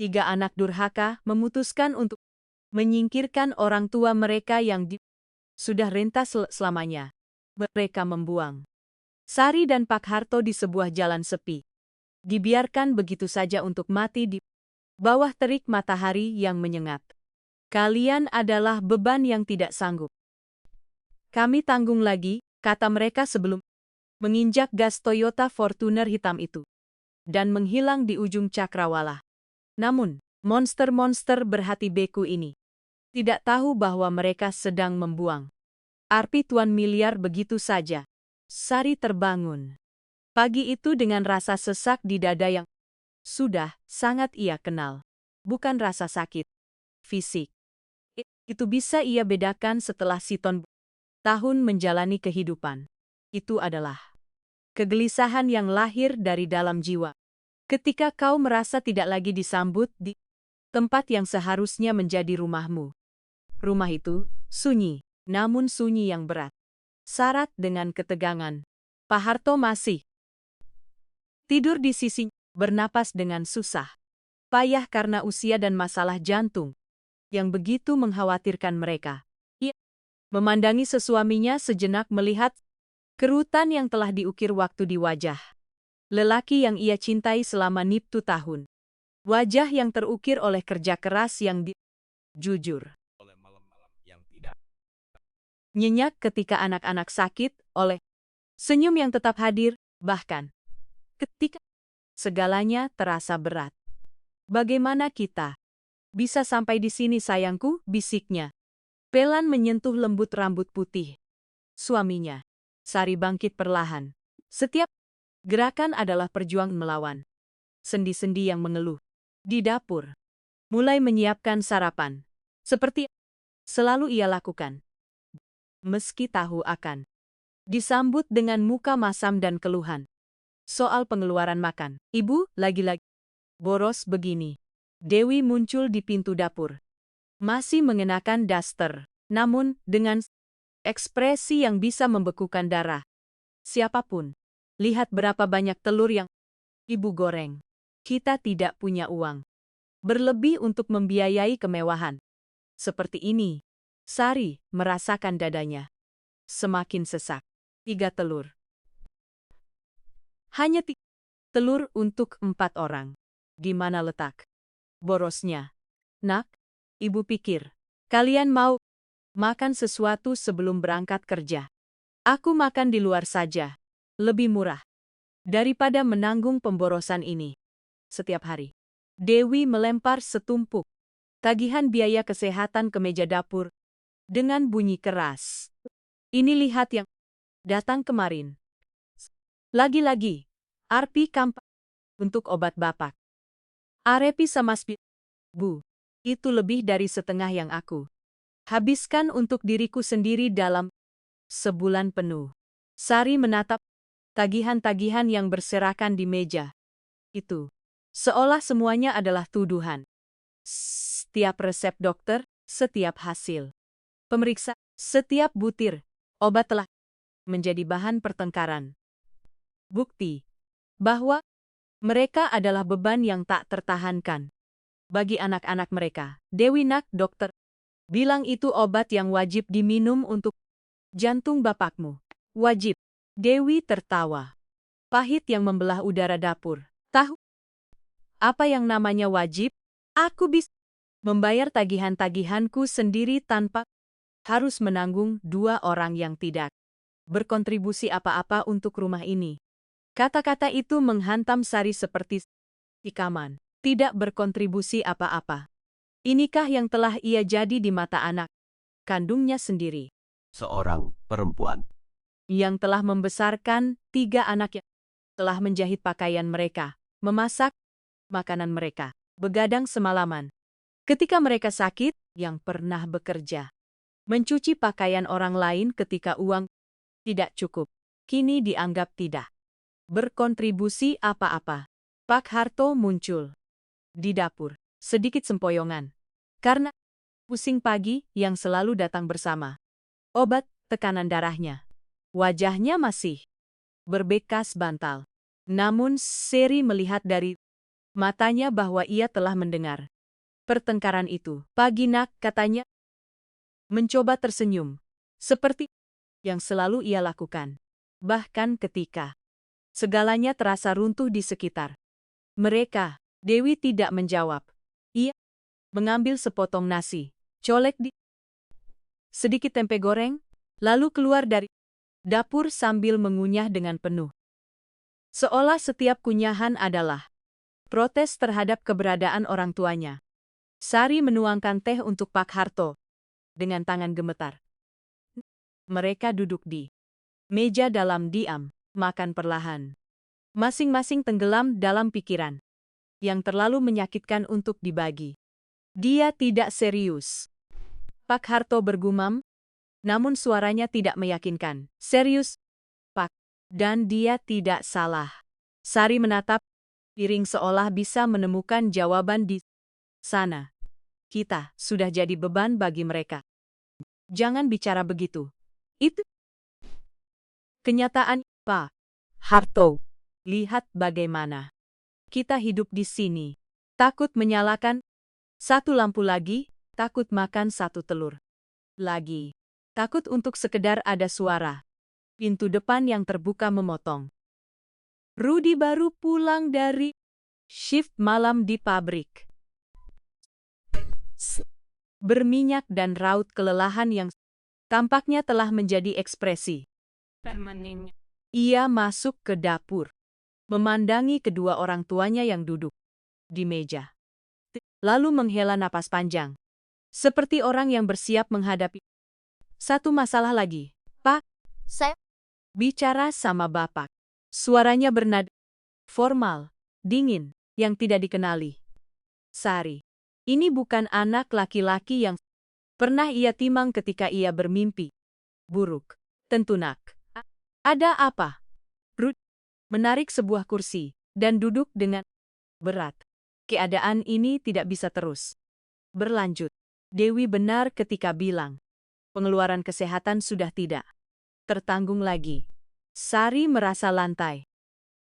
Tiga anak durhaka memutuskan untuk menyingkirkan orang tua mereka yang sudah rentas selamanya. Mereka membuang Sari dan Pak Harto di sebuah jalan sepi. Dibiarkan begitu saja untuk mati di bawah terik matahari yang menyengat. Kalian adalah beban yang tidak sanggup. Kami tanggung lagi, kata mereka sebelum menginjak gas Toyota Fortuner hitam itu dan menghilang di ujung cakrawala. Namun, monster-monster berhati beku ini tidak tahu bahwa mereka sedang membuang arpi tuan miliar begitu saja. Sari terbangun pagi itu dengan rasa sesak di dada yang sudah sangat ia kenal. Bukan rasa sakit fisik. Itu bisa ia bedakan setelah Siton tahun menjalani kehidupan. Itu adalah kegelisahan yang lahir dari dalam jiwa. Ketika kau merasa tidak lagi disambut di tempat yang seharusnya menjadi rumahmu. Rumah itu sunyi, namun sunyi yang berat. Syarat dengan ketegangan. Pak Harto masih tidur di sisi, bernapas dengan susah. Payah karena usia dan masalah jantung yang begitu mengkhawatirkan mereka. Ia memandangi sesuaminya sejenak melihat kerutan yang telah diukir waktu di wajah lelaki yang ia cintai selama niptu tahun. Wajah yang terukir oleh kerja keras yang jujur. Oleh malam-malam yang tidak Nyenyak ketika anak-anak sakit, oleh senyum yang tetap hadir, bahkan ketika segalanya terasa berat. Bagaimana kita bisa sampai di sini sayangku, bisiknya. Pelan menyentuh lembut rambut putih suaminya. Sari bangkit perlahan. Setiap gerakan adalah perjuangan melawan sendi-sendi yang mengeluh. Di dapur, mulai menyiapkan sarapan. Seperti selalu ia lakukan. Meski tahu akan disambut dengan muka masam dan keluhan. Soal pengeluaran makan. Ibu, lagi-lagi boros begini. Dewi muncul di pintu dapur. Masih mengenakan daster, namun dengan ekspresi yang bisa membekukan darah. Siapapun, lihat berapa banyak telur yang ibu goreng. Kita tidak punya uang berlebih untuk membiayai kemewahan seperti ini. Sari merasakan dadanya semakin sesak. 3 telur. Hanya 3 telur untuk 4 orang. Di mana letak borosnya? Nak, ibu pikir, kalian mau makan sesuatu sebelum berangkat kerja. Aku makan di luar saja. Lebih murah daripada menanggung pemborosan ini. Setiap hari, Dewi melempar setumpuk tagihan biaya kesehatan ke meja dapur dengan bunyi keras. Ini lihat yang datang kemarin. Lagi-lagi, Arpi kampak untuk obat bapak. Arepi sama Bu, itu lebih dari setengah yang aku habiskan untuk diriku sendiri dalam sebulan penuh. Sari menatap tagihan-tagihan yang berserakan di meja itu. Seolah semuanya adalah tuduhan. Setiap resep dokter, setiap hasil pemeriksa, setiap butir obat telah menjadi bahan pertengkaran. Bukti bahwa mereka adalah beban yang tak tertahankan bagi anak-anak mereka. Dewi, nak, dokter bilang itu obat yang wajib diminum untuk jantung bapakmu. Wajib. Dewi tertawa pahit yang membelah udara dapur. Tahu apa yang namanya wajib? Aku bisa membayar tagihan-tagihanku sendiri tanpa harus menanggung 2 orang yang tidak berkontribusi apa-apa untuk rumah ini. Kata-kata itu menghantam Sari seperti tikaman. Tidak berkontribusi apa-apa. Inikah yang telah ia jadi di mata anak kandungnya sendiri? seorang perempuan Yang telah membesarkan 3 anak yang telah menjahit pakaian mereka, memasak makanan mereka, begadang semalaman. Ketika mereka sakit, yang pernah bekerja, mencuci pakaian orang lain ketika uang tidak cukup, kini dianggap tidak berkontribusi apa-apa. Pak Harto muncul di dapur, sedikit sempoyongan. Karena pusing pagi yang selalu datang bersama obat tekanan darahnya. Wajahnya masih berbekas bantal. Namun Seri melihat dari matanya bahwa ia telah mendengar pertengkaran itu. Pagi Nak, katanya, mencoba tersenyum, seperti yang selalu ia lakukan. Bahkan ketika segalanya terasa runtuh di sekitar mereka, Dewi tidak menjawab. Ia mengambil sepotong nasi, colek di sedikit tempe goreng, lalu keluar dari dapur sambil mengunyah dengan penuh. Seolah setiap kunyahan adalah protes terhadap keberadaan orang tuanya. Sari menuangkan teh untuk Pak Harto dengan tangan gemetar. Mereka duduk di meja dalam diam, makan perlahan. Masing-masing tenggelam dalam pikiran yang terlalu menyakitkan untuk dibagi. Dia tidak serius. Pak Harto bergumam, namun suaranya tidak meyakinkan. Serius, Pak. Dan dia tidak salah. Sari menatap piring seolah bisa menemukan jawaban di sana. Kita sudah jadi beban bagi mereka. Jangan bicara begitu. Itu kenyataan, Pak Harto. Lihat bagaimana kita hidup di sini. Takut menyalakan satu lampu lagi, takut makan satu telur lagi. Takut untuk sekedar ada suara. Pintu depan yang terbuka memotong. Rudy baru pulang dari shift malam di pabrik. Berminyak dan raut kelelahan yang tampaknya telah menjadi ekspresi permanen. Ia masuk ke dapur, memandangi kedua orang tuanya yang duduk di meja. Lalu menghela napas panjang, seperti orang yang bersiap menghadapi satu masalah lagi. Pak, saya bicara sama Bapak. Suaranya bernada formal, dingin, yang tidak dikenali. Sari, ini bukan anak laki-laki yang pernah ia timang ketika ia bermimpi buruk. Tentu Nak. Ada apa? Ruth menarik sebuah kursi dan duduk dengan berat. Keadaan ini tidak bisa terus berlanjut. Dewi benar ketika bilang, pengeluaran kesehatan sudah tidak tertanggung lagi. Sari merasa lantai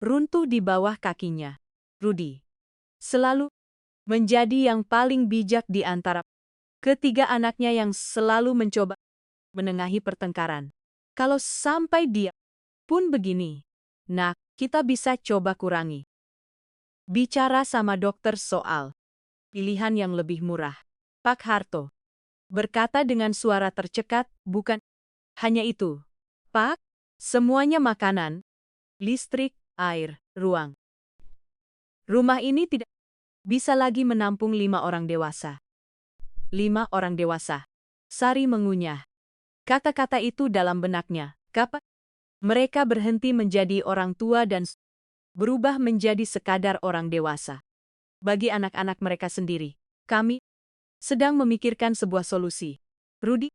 runtuh di bawah kakinya. Rudy selalu menjadi yang paling bijak di antara ketiga anaknya yang selalu mencoba menengahi pertengkaran. Kalau sampai dia pun begini, Nak, kita bisa coba kurangi bicara sama dokter soal pilihan yang lebih murah. Pak Harto berkata dengan suara tercekat, bukan hanya itu. Pak, semuanya makanan, listrik, air, ruang. Rumah ini tidak bisa lagi menampung 5 orang dewasa. 5 orang dewasa. Sari mengunyah. Kata-kata itu dalam benaknya. Kapan mereka berhenti menjadi orang tua dan berubah menjadi sekadar orang dewasa? Bagi anak-anak mereka sendiri, kami sedang memikirkan sebuah solusi. Rudy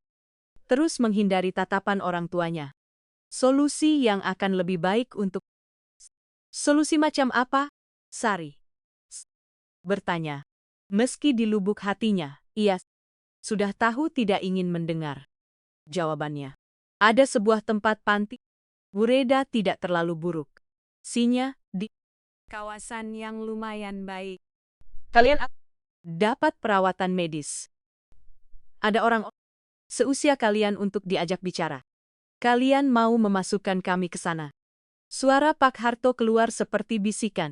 terus menghindari tatapan orang tuanya. Solusi yang akan lebih baik untuk... Solusi macam apa? Sari bertanya. Meski di lubuk hatinya, ia sudah tahu tidak ingin mendengar jawabannya. Ada sebuah tempat panti. Bureda tidak terlalu buruk. Sinya di kawasan yang lumayan baik. Kalian dapat perawatan medis. Ada orang seusia kalian untuk diajak bicara. Kalian mau memasukkan kami ke sana? Suara Pak Harto keluar seperti bisikan.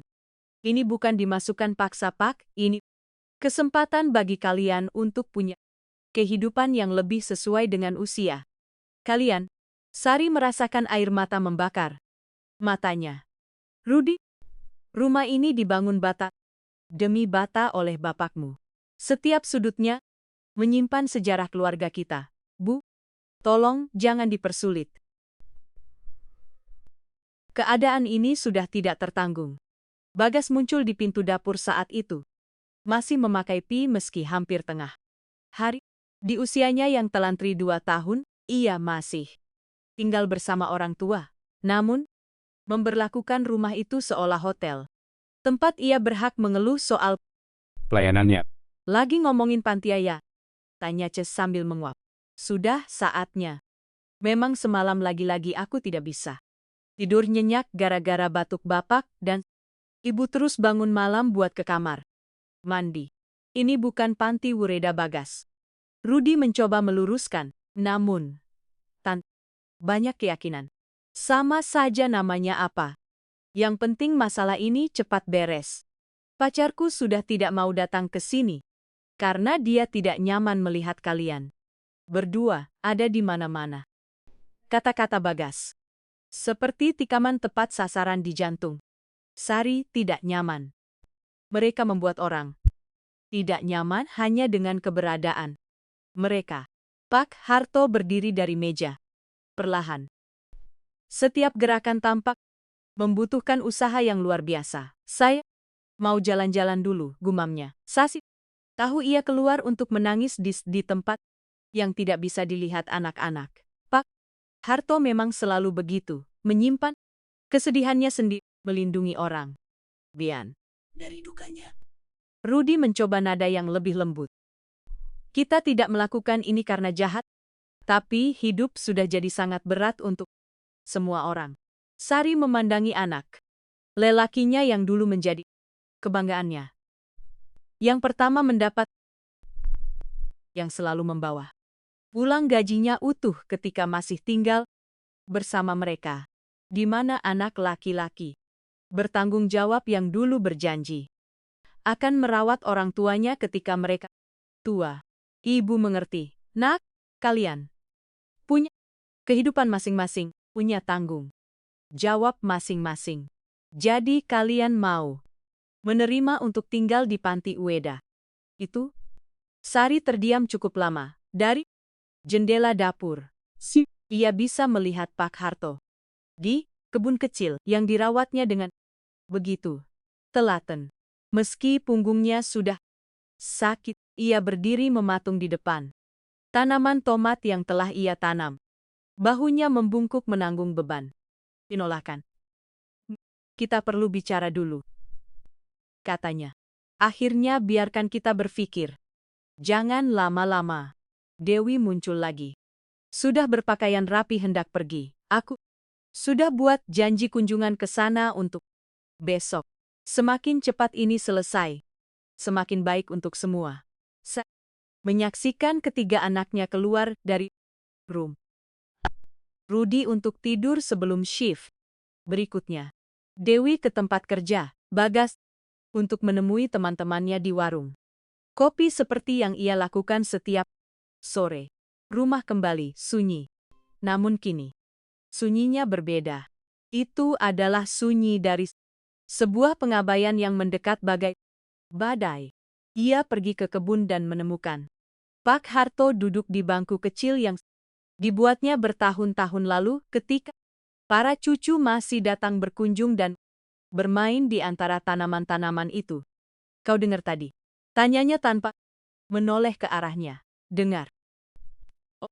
Ini bukan dimasukkan paksa Pak, ini kesempatan bagi kalian untuk punya kehidupan yang lebih sesuai dengan usia kalian. Sari merasakan air mata membakar matanya. Rudy, rumah ini dibangun bata demi bata oleh bapakmu. Setiap sudutnya menyimpan sejarah keluarga kita. Bu, tolong jangan dipersulit. Keadaan ini sudah tidak tertanggung. Bagas muncul di pintu dapur saat itu. Masih memakai pi meski hampir tengah hari. Di usianya yang telantri 2 tahun, ia masih tinggal bersama orang tua. Namun, memberlakukan rumah itu seolah hotel. Tempat ia berhak mengeluh soal Pelayanannya. lagi ngomongin Pantiaya. Tanya Ces sambil menguap. Sudah saatnya. Memang semalam lagi-lagi aku tidak bisa tidur nyenyak gara-gara batuk bapak dan Ibu terus bangun malam buat ke kamar mandi. Ini bukan panti Wureda Bagas. Rudi mencoba meluruskan, namun banyak keyakinan. Sama saja namanya apa. Yang penting masalah ini cepat beres. Pacarku sudah tidak mau datang ke sini. Karena dia tidak nyaman melihat kalian berdua ada di mana-mana. Kata-kata Bagas. Seperti tikaman tepat sasaran di jantung. Sari tidak nyaman. Mereka membuat orang tidak nyaman hanya dengan keberadaan mereka. Pak Harto berdiri dari meja. Perlahan. Setiap gerakan tampak membutuhkan usaha yang luar biasa. Saya mau jalan-jalan dulu, gumamnya. Sasi tahu ia keluar untuk menangis di tempat yang tidak bisa dilihat anak-anak. Pak Harto memang selalu begitu, menyimpan kesedihannya sendiri, melindungi orang. Bian. Dari dukanya. Rudi mencoba nada yang lebih lembut. Kita tidak melakukan ini karena jahat, tapi hidup sudah jadi sangat berat untuk semua orang. Sari memandangi anak lelakinya yang dulu menjadi kebanggaannya. Yang pertama mendapat, yang selalu membawa pulang gajinya utuh ketika masih tinggal bersama mereka. Di mana anak laki-laki bertanggung jawab yang dulu berjanji akan merawat orang tuanya ketika mereka tua. Ibu mengerti. Nak, kalian punya kehidupan masing-masing, punya tanggung jawab masing-masing. Jadi kalian mau menerima untuk tinggal di panti Ueda. Itu? Sari terdiam cukup lama. Dari jendela dapur, ia bisa melihat Pak Harto di kebun kecil yang dirawatnya dengan begitu telaten. Meski punggungnya sudah sakit, ia berdiri mematung di depan tanaman tomat yang telah ia tanam. Bahunya membungkuk menanggung beban. Penolakan. Kita perlu bicara dulu, katanya. Akhirnya biarkan kita berpikir. Jangan lama-lama. Dewi muncul lagi. Sudah berpakaian rapi hendak pergi. Aku sudah buat janji kunjungan ke sana untuk besok. Semakin cepat ini selesai, semakin baik untuk semua. Menyaksikan ketiga anaknya keluar dari room Rudi untuk tidur sebelum shift berikutnya. Dewi ke tempat kerja, Bagas untuk menemui teman-temannya di warung kopi seperti yang ia lakukan setiap sore. Rumah kembali sunyi. Namun kini, sunyinya berbeda. Itu adalah sunyi dari sebuah pengabaian yang mendekat bagai badai. Ia pergi ke kebun dan menemukan Pak Harto duduk di bangku kecil yang dibuatnya bertahun-tahun lalu ketika para cucu masih datang berkunjung dan bermain di antara tanaman-tanaman itu. Kau dengar tadi? Tanyanya tanpa menoleh ke arahnya. Dengar. Oh,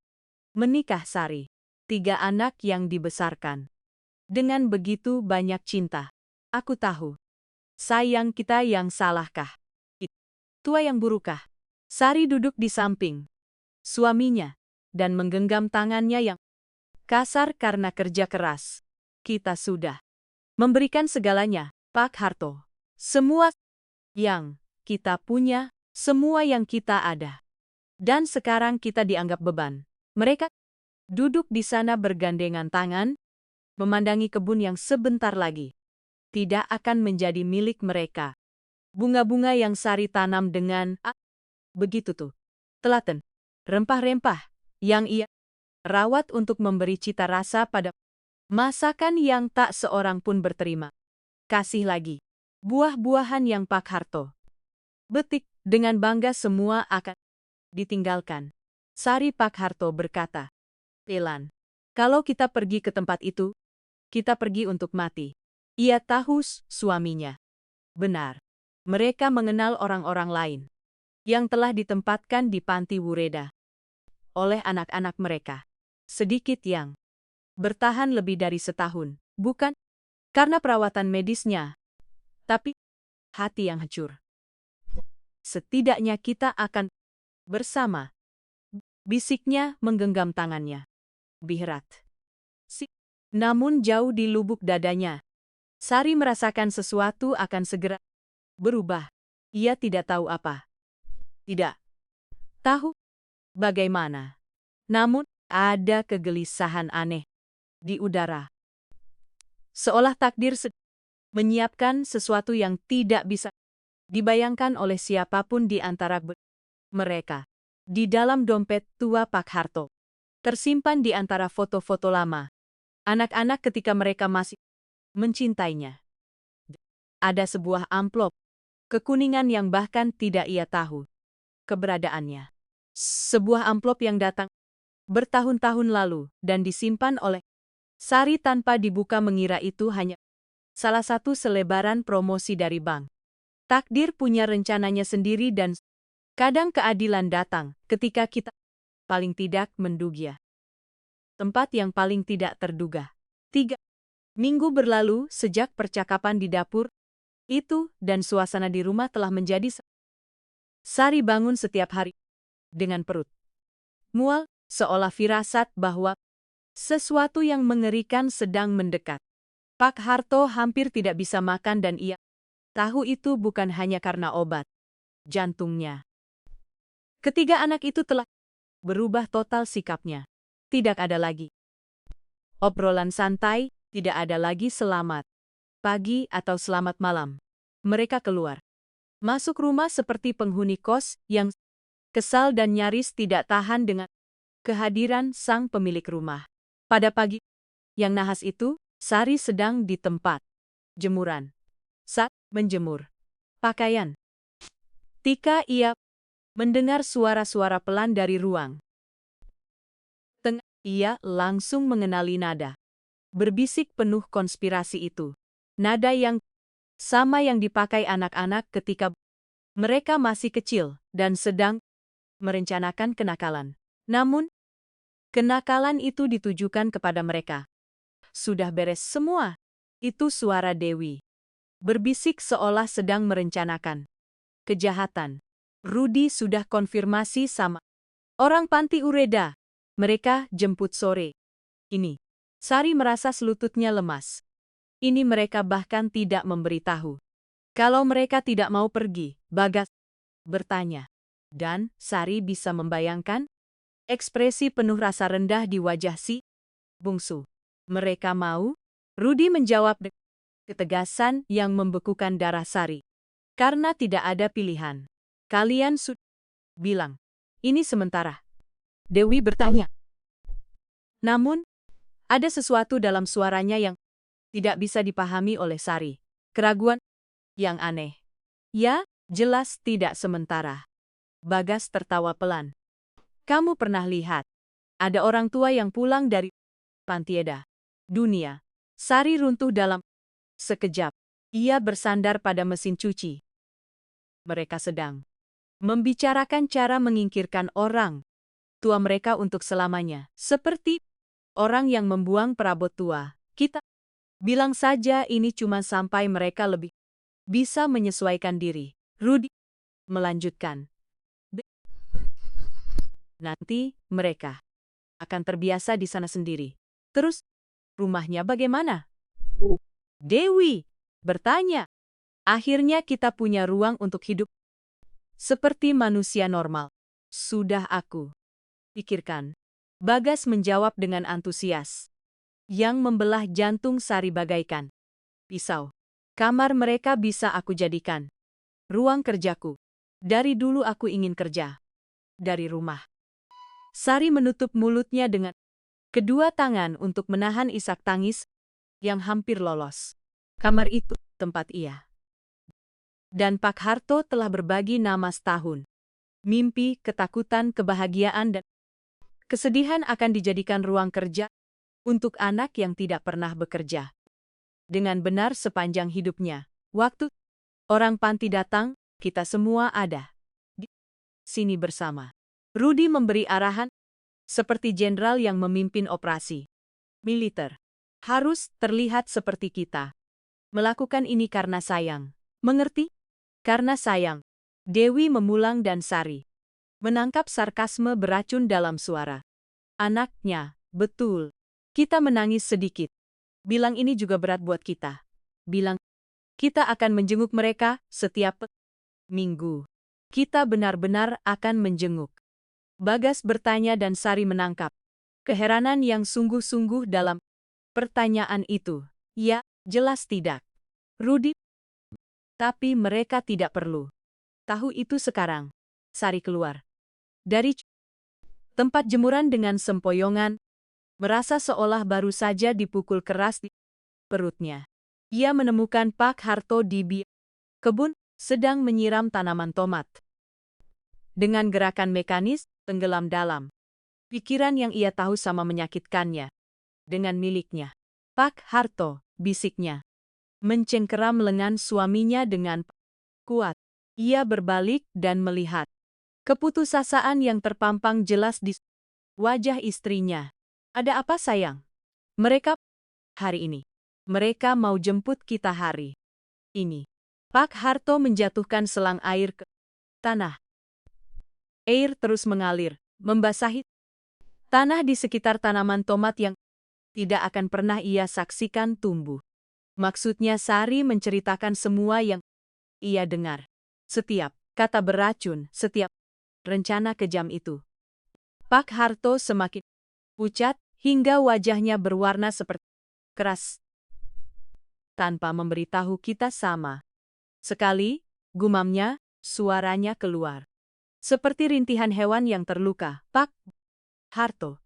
menikah Sari. 3 anak yang dibesarkan dengan begitu banyak cinta. Aku tahu. Sayang kita yang salahkah? Tua yang burukkah? Sari duduk di samping suaminya dan menggenggam tangannya yang kasar karena kerja keras. Kita sudah memberikan segalanya, Pak Harto. Semua yang kita punya, semua yang kita ada. Dan sekarang kita dianggap beban. Mereka duduk di sana bergandengan tangan, memandangi kebun yang sebentar lagi tidak akan menjadi milik mereka. Bunga-bunga yang Sari tanam dengan begitu tuh telaten, rempah-rempah yang ia rawat untuk memberi cita rasa pada masakan yang tak seorang pun berterima kasih lagi. Buah-buahan yang Pak Harto betik dengan bangga semua akan ditinggalkan. Sari Pak Harto berkata, Pelan, kalau kita pergi ke tempat itu, kita pergi untuk mati. Ia tahu suaminya. Benar. Mereka mengenal orang-orang lain yang telah ditempatkan di panti Wureda oleh anak-anak mereka. Sedikit yang bertahan lebih dari setahun, bukan karena perawatan medisnya, tapi hati yang hancur. Setidaknya kita akan bersama. Bisiknya menggenggam tangannya. Berat. Namun jauh di lubuk dadanya, Sari merasakan sesuatu akan segera berubah. Ia tidak tahu apa. Tidak tahu bagaimana. Namun, ada kegelisahan aneh di udara. Seolah takdir menyiapkan sesuatu yang tidak bisa dibayangkan oleh siapapun di antara mereka. Di dalam dompet tua Pak Harto, tersimpan di antara foto-foto lama anak-anak ketika mereka masih mencintainya. Ada sebuah amplop kekuningan yang bahkan tidak ia tahu keberadaannya. Sebuah amplop yang datang bertahun-tahun lalu dan disimpan oleh Sari tanpa dibuka, mengira itu hanya salah satu selebaran promosi dari bank. Takdir punya rencananya sendiri dan kadang keadilan datang ketika kita paling tidak menduga. Tempat yang paling tidak terduga. 3 minggu berlalu sejak percakapan di dapur itu dan suasana di rumah telah menjadi Sari bangun setiap hari dengan perut mual, seolah firasat bahwa sesuatu yang mengerikan sedang mendekat. Pak Harto hampir tidak bisa makan dan ia tahu itu bukan hanya karena obat jantungnya. Ketiga anak itu telah berubah total sikapnya. Tidak ada lagi obrolan santai, tidak ada lagi selamat pagi atau selamat malam. Mereka keluar masuk rumah seperti penghuni kos yang kesal dan nyaris tidak tahan dengan kehadiran sang pemilik rumah. Pada pagi yang nahas itu, Sari sedang di tempat jemuran. Saat menjemur pakaian, Tika ia mendengar suara-suara pelan dari ruang tengah. Ia langsung mengenali nada berbisik penuh konspirasi itu. Nada yang sama yang dipakai anak-anak ketika mereka masih kecil dan sedang merencanakan kenakalan. Namun, kenakalan itu ditujukan kepada mereka. Sudah beres semua. Itu suara Dewi. Berbisik seolah sedang merencanakan kejahatan. Rudi sudah konfirmasi sama orang panti Ureda. Mereka jemput sore ini. Sari merasa selututnya lemas. Ini mereka bahkan tidak memberitahu kalau mereka tidak mau pergi. Bagas bertanya. Dan Sari bisa membayangkan ekspresi penuh rasa rendah di wajah si bungsu. Mereka mau? Rudi menjawab dengan ketegasan yang membekukan darah Sari. Karena tidak ada pilihan. Kalian sudah bilang. Ini sementara. Dewi bertanya. Namun, ada sesuatu dalam suaranya yang tidak bisa dipahami oleh Sari. Keraguan yang aneh. Ya, jelas tidak sementara. Bagas tertawa pelan. Kamu pernah lihat ada orang tua yang pulang dari Pantieda dunia. Sari runtuh dalam sekejap. Ia bersandar pada mesin cuci. Mereka sedang membicarakan cara menyingkirkan orang tua mereka untuk selamanya. Seperti orang yang membuang perabot tua. Kita bilang saja ini cuma sampai mereka lebih bisa menyesuaikan diri. Rudi melanjutkan. Nanti mereka akan terbiasa di sana sendiri. Terus, rumahnya bagaimana? Dewi bertanya. Akhirnya kita punya ruang untuk hidup seperti manusia normal. Sudah aku pikirkan. Bagas menjawab dengan antusias yang membelah jantung Sari bagaikan pisau. Kamar mereka bisa aku jadikan ruang kerjaku. Dari dulu aku ingin kerja dari rumah. Sari menutup mulutnya dengan kedua tangan untuk menahan isak tangis yang hampir lolos. Kamar itu tempat ia dan Pak Harto telah berbagi nama setahun. Mimpi, ketakutan, kebahagiaan, dan kesedihan akan dijadikan ruang kerja untuk anak yang tidak pernah bekerja dengan benar sepanjang hidupnya. Waktu orang panti datang, kita semua ada di sini bersama. Rudi memberi arahan seperti jenderal yang memimpin operasi militer. Harus terlihat seperti kita. Melakukan ini karena sayang. Mengerti? Karena sayang. Dewi memulang dan Sari menangkap sarkasme beracun dalam suara anaknya. Betul. Kita menangis sedikit. Bilang ini juga berat buat kita. bilang, kita akan menjenguk mereka setiap minggu. Kita benar-benar akan menjenguk. Bagas bertanya dan Sari menangkap keheranan yang sungguh-sungguh dalam pertanyaan itu. Ya, jelas tidak. Rudi, tapi mereka tidak perlu tahu itu sekarang. Sari keluar dari tempat jemuran dengan sempoyongan, merasa seolah baru saja dipukul keras di perutnya. Ia menemukan Pak Harto di kebun, sedang menyiram tanaman tomat. Dengan gerakan mekanis, tenggelam dalam pikiran yang ia tahu sama menyakitkannya dengan miliknya. Pak Harto, bisiknya, mencengkeram lengan suaminya dengan kuat. Ia berbalik dan melihat keputusasaan yang terpampang jelas di wajah istrinya. Ada apa sayang? Mereka hari ini. Mereka mau jemput kita hari ini. Pak Harto menjatuhkan selang air ke tanah. Air terus mengalir, membasahi tanah di sekitar tanaman tomat yang tidak akan pernah ia saksikan tumbuh. Maksudnya Sari menceritakan semua yang ia dengar. Setiap kata beracun, setiap rencana kejam itu. Pak Harto semakin pucat hingga wajahnya berwarna seperti keras. Tanpa memberitahu kita sama sekali, gumamnya, suaranya keluar. Seperti rintihan hewan yang terluka. Pak Harto,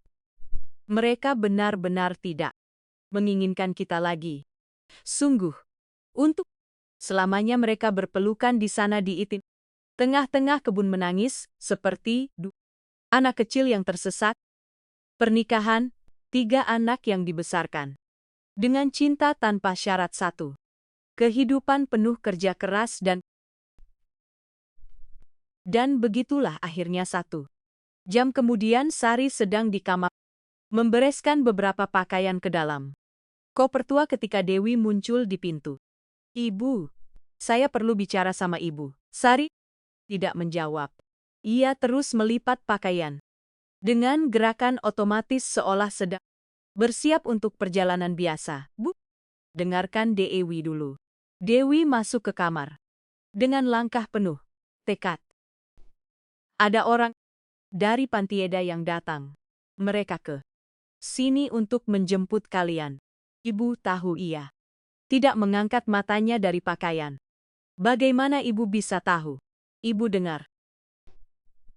mereka benar-benar tidak menginginkan kita lagi. Sungguh, untuk selamanya mereka berpelukan di sana di itin. Tengah-tengah kebun menangis, seperti anak kecil yang tersesat. Pernikahan, 3 anak yang dibesarkan dengan cinta tanpa syarat satu. Kehidupan penuh kerja keras dan begitulah akhirnya 1 jam kemudian Sari sedang di kamar membereskan beberapa pakaian ke dalam koper tua ketika Dewi muncul di pintu. Ibu, saya perlu bicara sama ibu. Sari tidak menjawab. Ia terus melipat pakaian dengan gerakan otomatis seolah sedang bersiap untuk perjalanan biasa. Bu, dengarkan Dewi dulu. Dewi masuk ke kamar dengan langkah penuh tekad. Ada orang dari Pantieda yang datang. Mereka ke sini untuk menjemput kalian. Ibu tahu ia tidak mengangkat matanya dari pakaian. Bagaimana ibu bisa tahu? Ibu dengar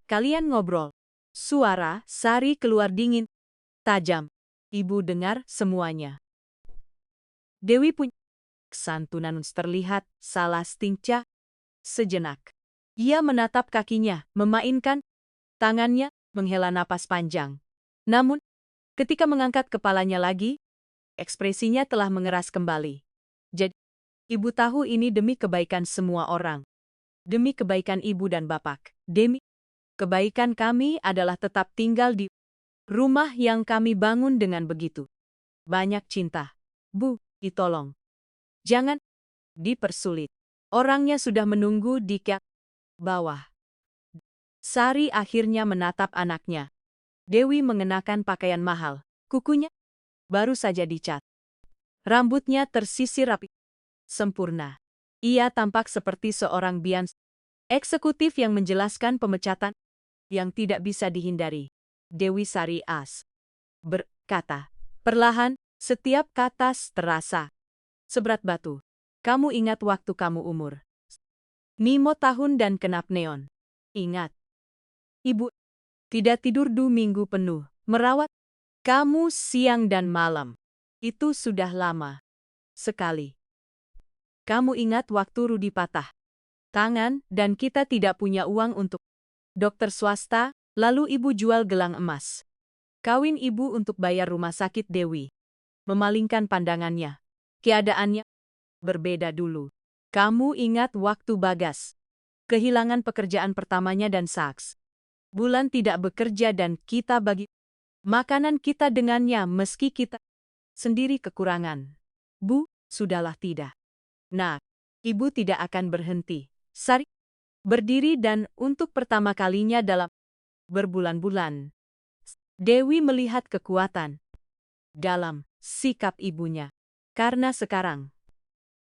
kalian ngobrol. Suara Sari keluar dingin, tajam. Ibu dengar semuanya. Dewi punya kesantunan terlihat salah stingca sejenak. Ia menatap kakinya, memainkan tangannya, menghela napas panjang. Namun, ketika mengangkat kepalanya lagi, ekspresinya telah mengeras kembali. Jadi, ibu tahu ini demi kebaikan semua orang. Demi kebaikan ibu dan bapak. Demi kebaikan kami adalah tetap tinggal di rumah yang kami bangun dengan begitu banyak cinta. Bu, ditolong. Jangan dipersulit. Orangnya sudah menunggu di bawah. Sari akhirnya menatap anaknya. Dewi mengenakan pakaian mahal. Kukunya baru saja dicat. Rambutnya tersisir rapi, sempurna. Ia tampak seperti seorang bians eksekutif yang menjelaskan pemecatan yang tidak bisa dihindari. Dewi Sari berkata, perlahan, setiap kata terasa seberat batu. Kamu ingat waktu kamu umur 5 tahun dan kenap neon. Ingat. Ibu tidak tidur 2 minggu penuh, merawat kamu siang dan malam. Itu sudah lama sekali. Kamu ingat waktu Rudi patah tangan dan kita tidak punya uang untuk dokter swasta, lalu ibu jual gelang emas. Kawin ibu untuk bayar rumah sakit Dewi. Memalingkan pandangannya. Keadaannya berbeda dulu. Kamu ingat waktu Bagas kehilangan pekerjaan pertamanya dan saks. Bulan tidak bekerja dan kita bagi makanan kita dengannya meski kita sendiri kekurangan. Bu, sudahlah tidak. Nah, ibu tidak akan berhenti. Sari berdiri dan untuk pertama kalinya dalam berbulan-bulan, Dewi melihat kekuatan dalam sikap ibunya. Karena sekarang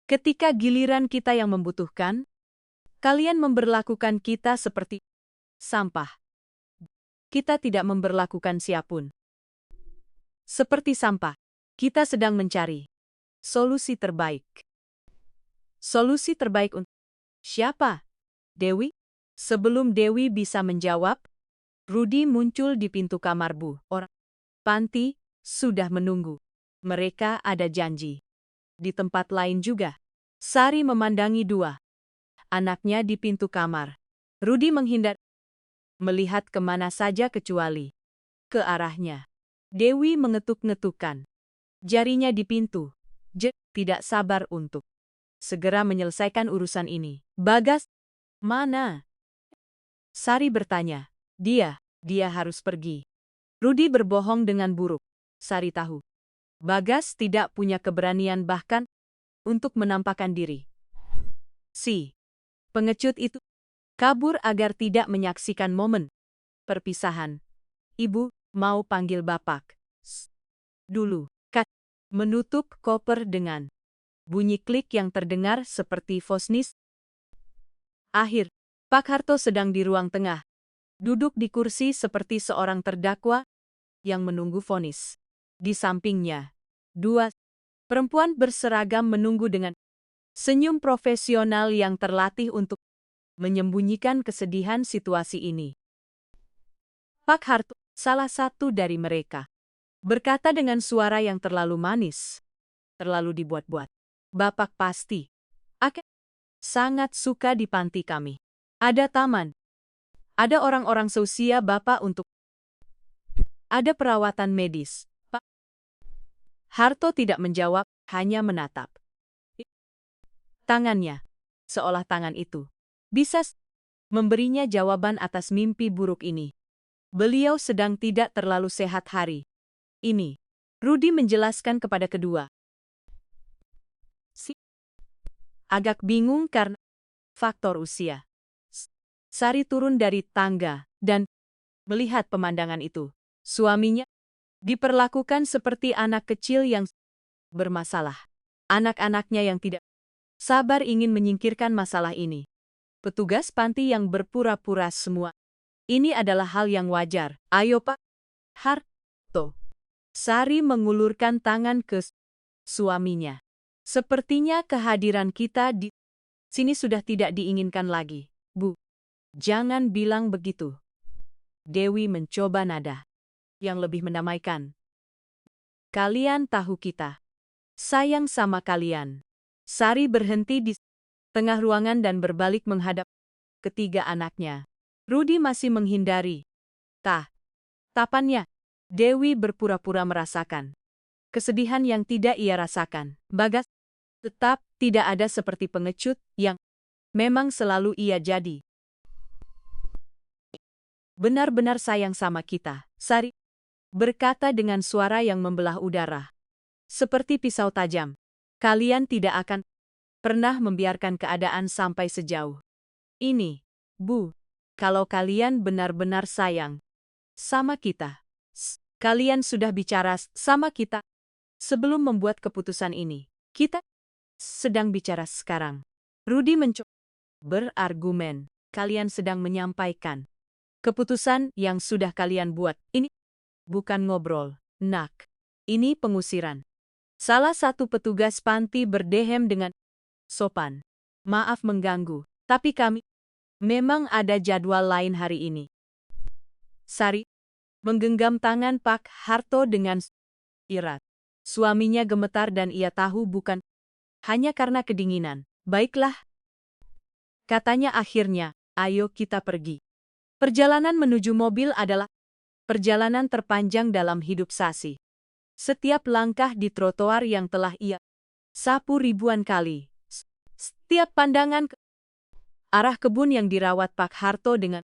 Ketika giliran kita yang membutuhkan, kalian memberlakukan kita seperti sampah. Kita tidak memberlakukan siapapun seperti sampah. Kita sedang mencari solusi terbaik. Solusi terbaik untuk siapa? Dewi? Sebelum Dewi bisa menjawab, Rudy muncul di pintu kamar Bu. Orang panti sudah menunggu. Mereka ada janji. Di tempat lain juga. Sari memandangi dua anaknya di pintu kamar. Rudy menghindar, melihat kemana saja kecuali ke arahnya. Dewi mengetuk-ngetukkan jarinya di pintu. Tidak sabar untuk segera menyelesaikan urusan ini. Bagas, mana? Sari bertanya. Dia harus pergi. Rudy berbohong dengan buruk. Sari tahu. Bagas tidak punya keberanian bahkan untuk menampakkan diri. Si pengecut itu kabur agar tidak menyaksikan momen perpisahan. Ibu mau panggil bapak. Dulu. Kat menutup koper dengan bunyi klik yang terdengar seperti voice. Akhir, Pak Harto sedang di ruang tengah. Duduk di kursi seperti seorang terdakwa yang menunggu vonis. Di sampingnya, dua perempuan berseragam menunggu dengan senyum profesional yang terlatih untuk menyembunyikan kesedihan situasi ini. Pak Harto, salah satu dari mereka, berkata dengan suara yang terlalu manis, terlalu dibuat-buat. Bapak pasti akan sangat suka di panti kami. Ada taman. Ada orang-orang seusia Bapak untuk ada perawatan medis. Pak Harto tidak menjawab, hanya menatap tangannya, seolah tangan itu bisa memberinya jawaban atas mimpi buruk ini. Beliau sedang tidak terlalu sehat hari ini. Rudy menjelaskan kepada kedua. Agak bingung karena faktor usia. Sari turun dari tangga dan melihat pemandangan itu. Suaminya diperlakukan seperti anak kecil yang bermasalah. Anak-anaknya yang tidak sabar ingin menyingkirkan masalah ini. Petugas panti yang berpura-pura semua. Ini adalah hal yang wajar. Ayo Pak Harto. Sari mengulurkan tangan ke suaminya. Sepertinya kehadiran kita di sini sudah tidak diinginkan lagi. Bu, jangan bilang begitu. Dewi mencoba nada yang lebih mendamaikan. Kalian tahu kita sayang sama kalian. Sari berhenti di tengah ruangan dan berbalik menghadap ketiga anaknya. Rudy masih menghindari tapannya. Dewi berpura-pura merasakan kesedihan yang tidak ia rasakan. Bagas tetap tidak ada seperti pengecut yang memang selalu ia jadi. Benar-benar sayang sama kita, Sari berkata dengan suara yang membelah udara. Seperti pisau tajam. Kalian tidak akan pernah membiarkan keadaan sampai sejauh ini, Bu. Kalau kalian benar-benar sayang sama kita, kalian sudah bicara sama kita sebelum membuat keputusan ini. Kita sedang bicara sekarang. Rudy mencoba berargumen. Kalian sedang menyampaikan keputusan yang sudah kalian buat. Ini bukan ngobrol, Nak. Ini pengusiran. Salah satu petugas panti berdehem dengan sopan. Maaf mengganggu, tapi kami memang ada jadwal lain hari ini. Sari menggenggam tangan Pak Harto dengan erat. Suaminya gemetar dan ia tahu bukan hanya karena kedinginan. Baiklah, katanya akhirnya, ayo kita pergi. Perjalanan menuju mobil adalah perjalanan terpanjang dalam hidup Sasi. Setiap langkah di trotoar yang telah ia sapu ribuan kali. Setiap pandangan ke arah kebun yang dirawat Pak Harto dengan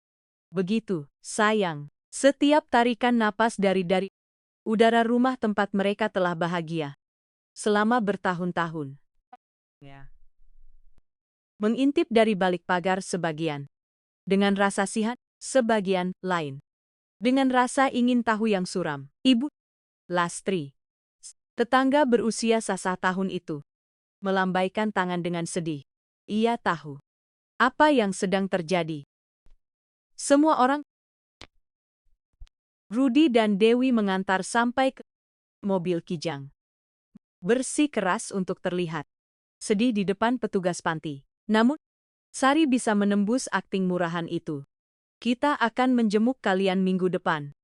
begitu sayang. Setiap tarikan napas dari udara rumah tempat mereka telah bahagia selama bertahun-tahun. Mengintip dari balik pagar sebagian. Dengan rasa sihat, sebagian lain. Dengan rasa ingin tahu yang suram. Ibu Lastri, tetangga berusia sasa tahun itu, melambaikan tangan dengan sedih. Ia tahu apa yang sedang terjadi. Semua orang, Rudy dan Dewi mengantar sampai ke mobil Kijang. Bersih keras untuk terlihat sedih di depan petugas panti. Namun, Sari bisa menembus akting murahan itu. Kita akan menjenguk kalian minggu depan.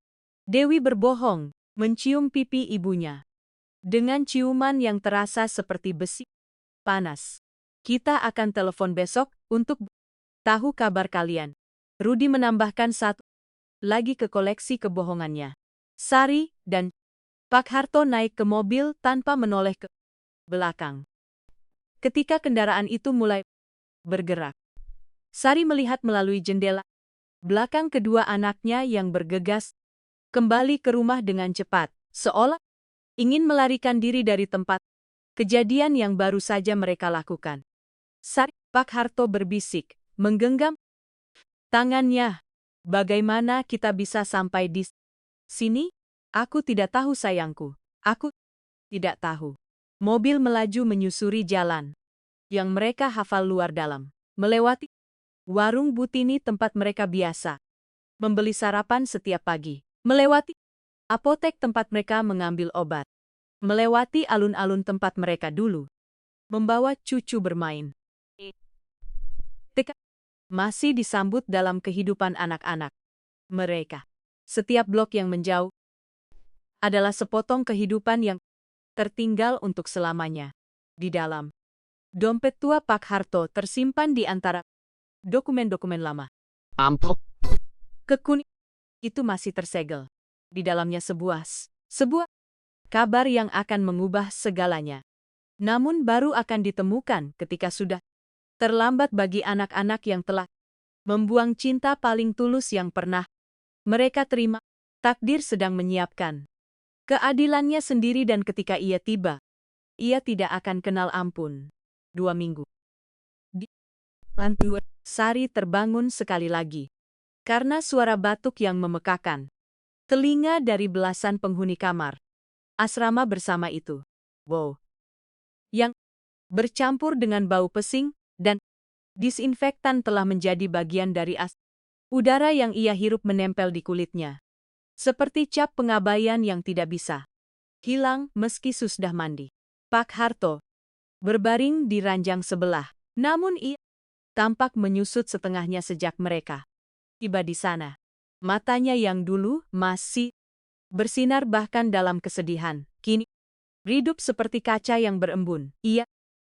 Dewi berbohong, mencium pipi ibunya. Dengan ciuman yang terasa seperti besi panas. Kita akan telepon besok untuk tahu kabar kalian. Rudy menambahkan satu lagi ke koleksi kebohongannya. Sari dan Pak Harto naik ke mobil tanpa menoleh ke belakang. Ketika kendaraan itu mulai bergerak, Sari melihat melalui jendela belakang kedua anaknya yang bergegas kembali ke rumah dengan cepat, seolah ingin melarikan diri dari tempat kejadian yang baru saja mereka lakukan. Sari, Pak Harto berbisik, menggenggam tangannya. Bagaimana kita bisa sampai di sini? Aku tidak tahu sayangku. Aku tidak tahu. Mobil melaju menyusuri jalan yang mereka hafal luar dalam. Melewati warung Butini tempat mereka biasa membeli sarapan setiap pagi. Melewati apotek tempat mereka mengambil obat. Melewati alun-alun tempat mereka dulu membawa cucu bermain. Teka masih disambut dalam kehidupan anak-anak mereka. Setiap blok yang menjauh adalah sepotong kehidupan yang tertinggal untuk selamanya. Di dalam dompet tua Pak Harto tersimpan di antara dokumen-dokumen lama. Ampok. Kekuning itu masih tersegel. Di dalamnya sebuah kabar yang akan mengubah segalanya. Namun baru akan ditemukan ketika sudah terlambat bagi anak-anak yang telah membuang cinta paling tulus yang pernah mereka terima. Takdir sedang menyiapkan keadilannya sendiri dan ketika ia tiba, ia tidak akan kenal ampun. 2 minggu. Di lantai Sari terbangun sekali lagi. Karena suara batuk yang memekakan telinga dari belasan penghuni kamar asrama bersama itu. Wow. Yang bercampur dengan bau pesing dan disinfektan telah menjadi bagian dari udara yang ia hirup menempel di kulitnya. Seperti cap pengabaian yang tidak bisa hilang meski sudah mandi. Pak Harto berbaring di ranjang sebelah. Namun ia tampak menyusut setengahnya sejak mereka tiba di sana. Matanya yang dulu masih bersinar bahkan dalam kesedihan, kini redup seperti kaca yang berembun. Ia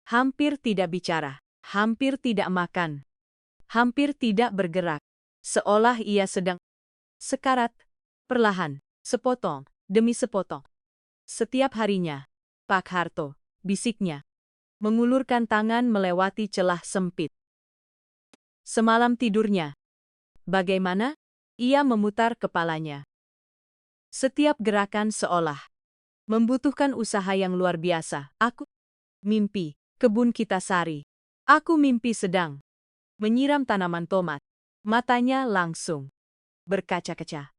hampir tidak bicara, hampir tidak makan, hampir tidak bergerak. Seolah ia sedang sekarat, perlahan, sepotong demi sepotong. Setiap harinya, Pak Harto, bisiknya, mengulurkan tangan melewati celah sempit. Semalam tidurnya, bagaimana? Ia memutar kepalanya. Setiap gerakan seolah membutuhkan usaha yang luar biasa. Aku mimpi kebun kita Sari. Aku mimpi sedang menyiram tanaman tomat. Matanya langsung berkaca-kaca.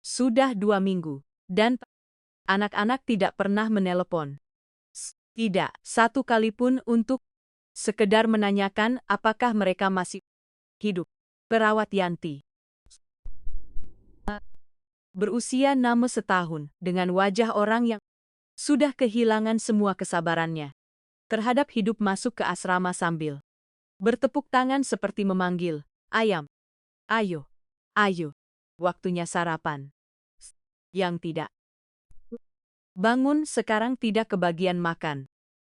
Sudah 2 minggu, dan anak-anak tidak pernah menelepon. Tidak satu kali pun untuk sekedar menanyakan apakah mereka masih hidup. Perawat Yanti, berusia 6 tahun, dengan wajah orang yang sudah kehilangan semua kesabarannya terhadap hidup, masuk ke asrama sambil bertepuk tangan seperti memanggil, "Ayam, ayo, ayo, waktunya sarapan." Yang tidak bangun sekarang tidak kebagian makan.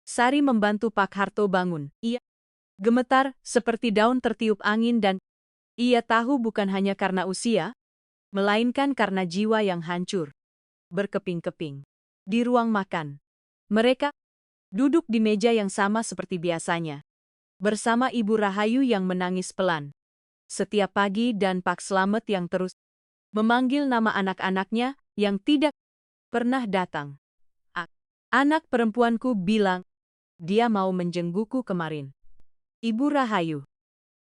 Sari membantu Pak Harto bangun. Ia gemetar seperti daun tertiup angin dan ia tahu bukan hanya karena usia, melainkan karena jiwa yang hancur. Berkeping-keping. Di ruang makan, mereka duduk di meja yang sama seperti biasanya, bersama Ibu Rahayu yang menangis pelan setiap pagi dan Pak Slamet yang terus memanggil nama anak-anaknya yang tidak pernah datang. Anak perempuanku bilang, dia mau menjengukku kemarin. Ibu Rahayu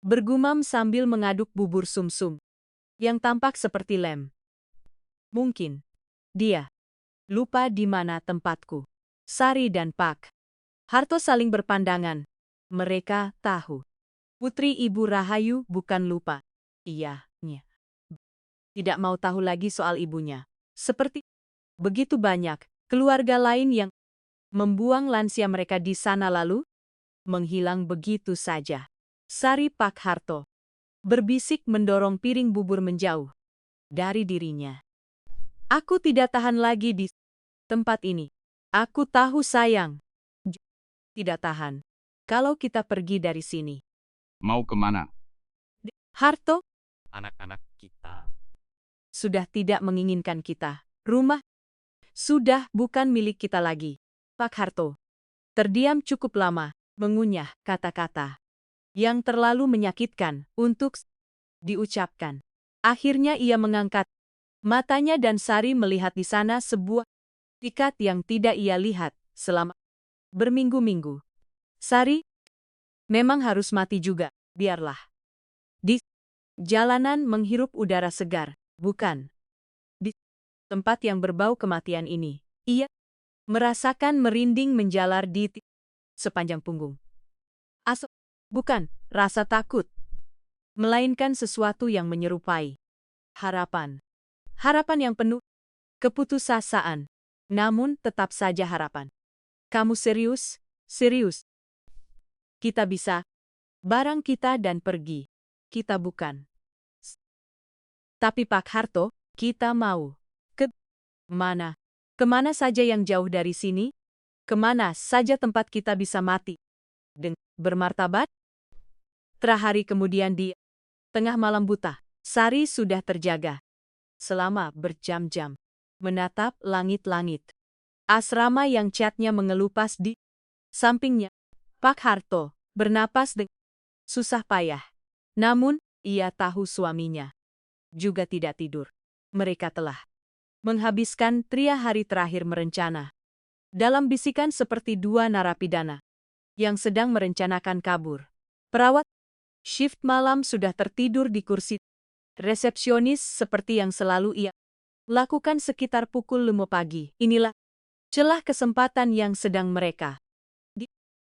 bergumam sambil mengaduk bubur sumsum yang tampak seperti lem. Mungkin dia lupa di mana tempatku. Sari dan Pak Harto saling berpandangan. Mereka tahu. Putri Ibu Rahayu bukan lupa. Iya, tidak mau tahu lagi soal ibunya. Seperti begitu banyak keluarga lain yang membuang lansia mereka di sana lalu menghilang begitu saja. Sari Pak Harto berbisik mendorong piring bubur menjauh dari dirinya. Aku tidak tahan lagi di tempat ini. Aku tahu sayang. Tidak tahan. Kalau kita pergi dari sini. Mau kemana? Harto Anak-anak kita. sudah tidak menginginkan kita. Rumah sudah bukan milik kita lagi. Pak Harto terdiam cukup lama, mengunyah kata-kata yang terlalu menyakitkan untuk diucapkan. Akhirnya ia mengangkat matanya dan Sari melihat di sana sebuah tikat yang tidak ia lihat selama berminggu-minggu. Sari memang harus mati juga, biarlah. Di jalanan menghirup udara segar, bukan di tempat yang berbau kematian ini. Ia merasakan merinding menjalar di sepanjang punggung. Bukan rasa takut, melainkan sesuatu yang menyerupai harapan. Harapan yang penuh keputusasaan, namun tetap saja harapan. Kamu serius? Serius. Kita bisa. Barang kita dan pergi. Kita bukan. Tapi Pak Harto, kita mau. Ke mana? Kemana saja yang jauh dari sini? Kemana saja tempat kita bisa mati? Dengan bermartabat? Terahari kemudian di tengah malam buta, Sari sudah terjaga. Selama berjam-jam. Menatap langit-langit. Asrama yang catnya mengelupas di sampingnya. Pak Harto bernapas dengan susah payah. Namun, ia tahu suaminya juga tidak tidur. Mereka telah menghabiskan 3 hari terakhir merencana. Dalam bisikan seperti dua narapidana yang sedang merencanakan kabur. Perawat shift malam sudah tertidur di kursi resepsionis seperti yang selalu ia lakukan sekitar pukul 5 pagi. Inilah celah kesempatan yang sedang mereka.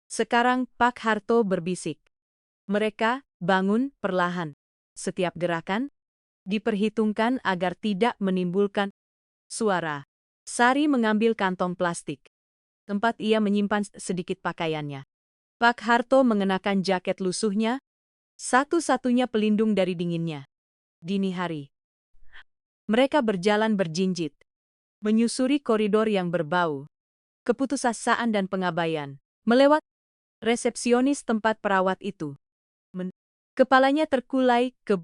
Sekarang Pak Harto berbisik. Mereka bangun perlahan. Setiap gerakan diperhitungkan agar tidak menimbulkan suara. Sari mengambil kantong plastik, tempat ia menyimpan sedikit pakaiannya. Pak Harto mengenakan jaket lusuhnya, satu-satunya pelindung dari dinginnya. Dini hari. Mereka berjalan berjinjit, menyusuri koridor yang berbau keputusasaan dan pengabaian, melewat resepsionis tempat perawat itu. Kepalanya terkulai ke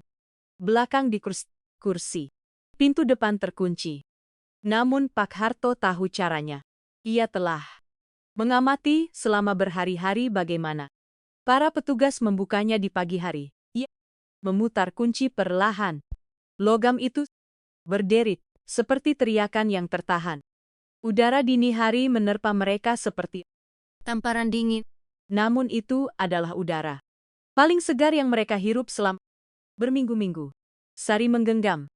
belakang di kursi. Pintu depan terkunci. Namun Pak Harto tahu caranya. Ia telah mengamati selama berhari-hari bagaimana para petugas membukanya di pagi hari. Ia memutar kunci perlahan. Logam itu berderit, seperti teriakan yang tertahan. Udara dini hari menerpa mereka seperti tamparan dingin. Namun itu adalah udara paling segar yang mereka hirup selama berminggu-minggu. Sari menggenggam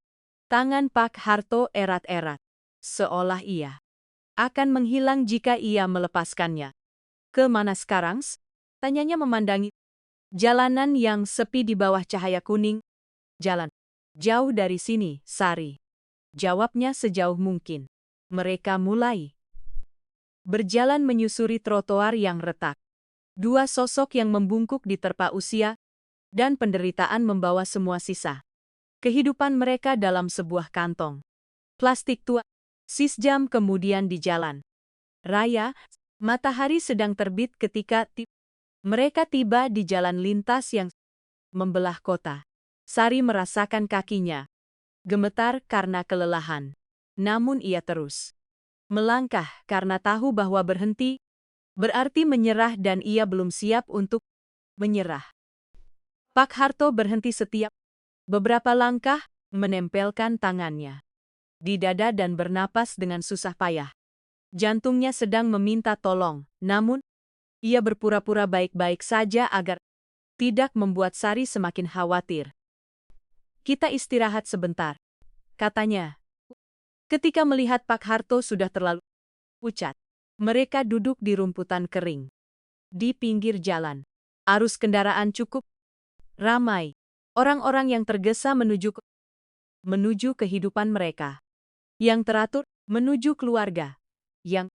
tangan Pak Harto erat-erat, seolah ia akan menghilang jika ia melepaskannya. Kemana sekarang? Tanyanya memandangi jalanan yang sepi di bawah cahaya kuning. Jalan jauh dari sini, Sari. Jawabnya sejauh mungkin. Mereka mulai berjalan menyusuri trotoar yang retak. Dua sosok yang membungkuk diterpa usia dan penderitaan membawa semua sisa kehidupan mereka dalam sebuah kantong plastik tua. Sejam kemudian di jalan raya, matahari sedang terbit ketika mereka tiba di jalan lintas yang membelah kota. Sari merasakan kakinya gemetar karena kelelahan. Namun ia terus melangkah karena tahu bahwa berhenti berarti menyerah dan ia belum siap untuk menyerah. Pak Harto berhenti setiap beberapa langkah, menempelkan tangannya di dada dan bernapas dengan susah payah. Jantungnya sedang meminta tolong, namun ia berpura-pura baik-baik saja agar tidak membuat Sari semakin khawatir. Kita istirahat sebentar, katanya. Ketika melihat Pak Harto sudah terlalu pucat, mereka duduk di rumputan kering. Di pinggir jalan, arus kendaraan cukup ramai. Orang-orang yang tergesa menuju kehidupan mereka. Yang teratur, menuju keluarga. Yang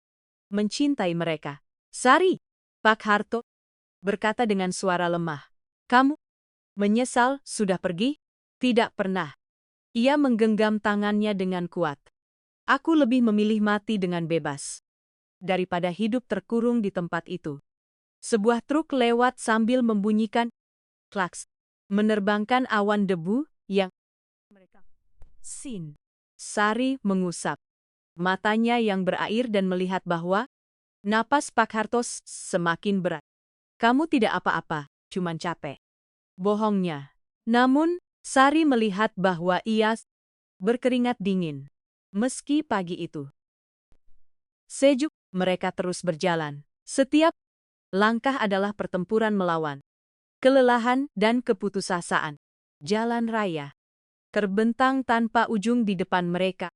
mencintai mereka. Sari, Pak Harto berkata dengan suara lemah. Kamu menyesal sudah pergi? Tidak pernah. Ia menggenggam tangannya dengan kuat. Aku lebih memilih mati dengan bebas daripada hidup terkurung di tempat itu. Sebuah truk lewat sambil membunyikan klaks, menerbangkan awan debu yang mereka. Sari mengusap matanya yang berair dan melihat bahwa napas Pak Harto semakin berat. Kamu tidak apa-apa, cuman capek. Bohongnya. Namun, Sari melihat bahwa ia berkeringat dingin. Meski pagi itu sejuk, mereka terus berjalan. Setiap langkah adalah pertempuran melawan kelelahan dan keputusasaan. Jalan raya terbentang tanpa ujung di depan mereka.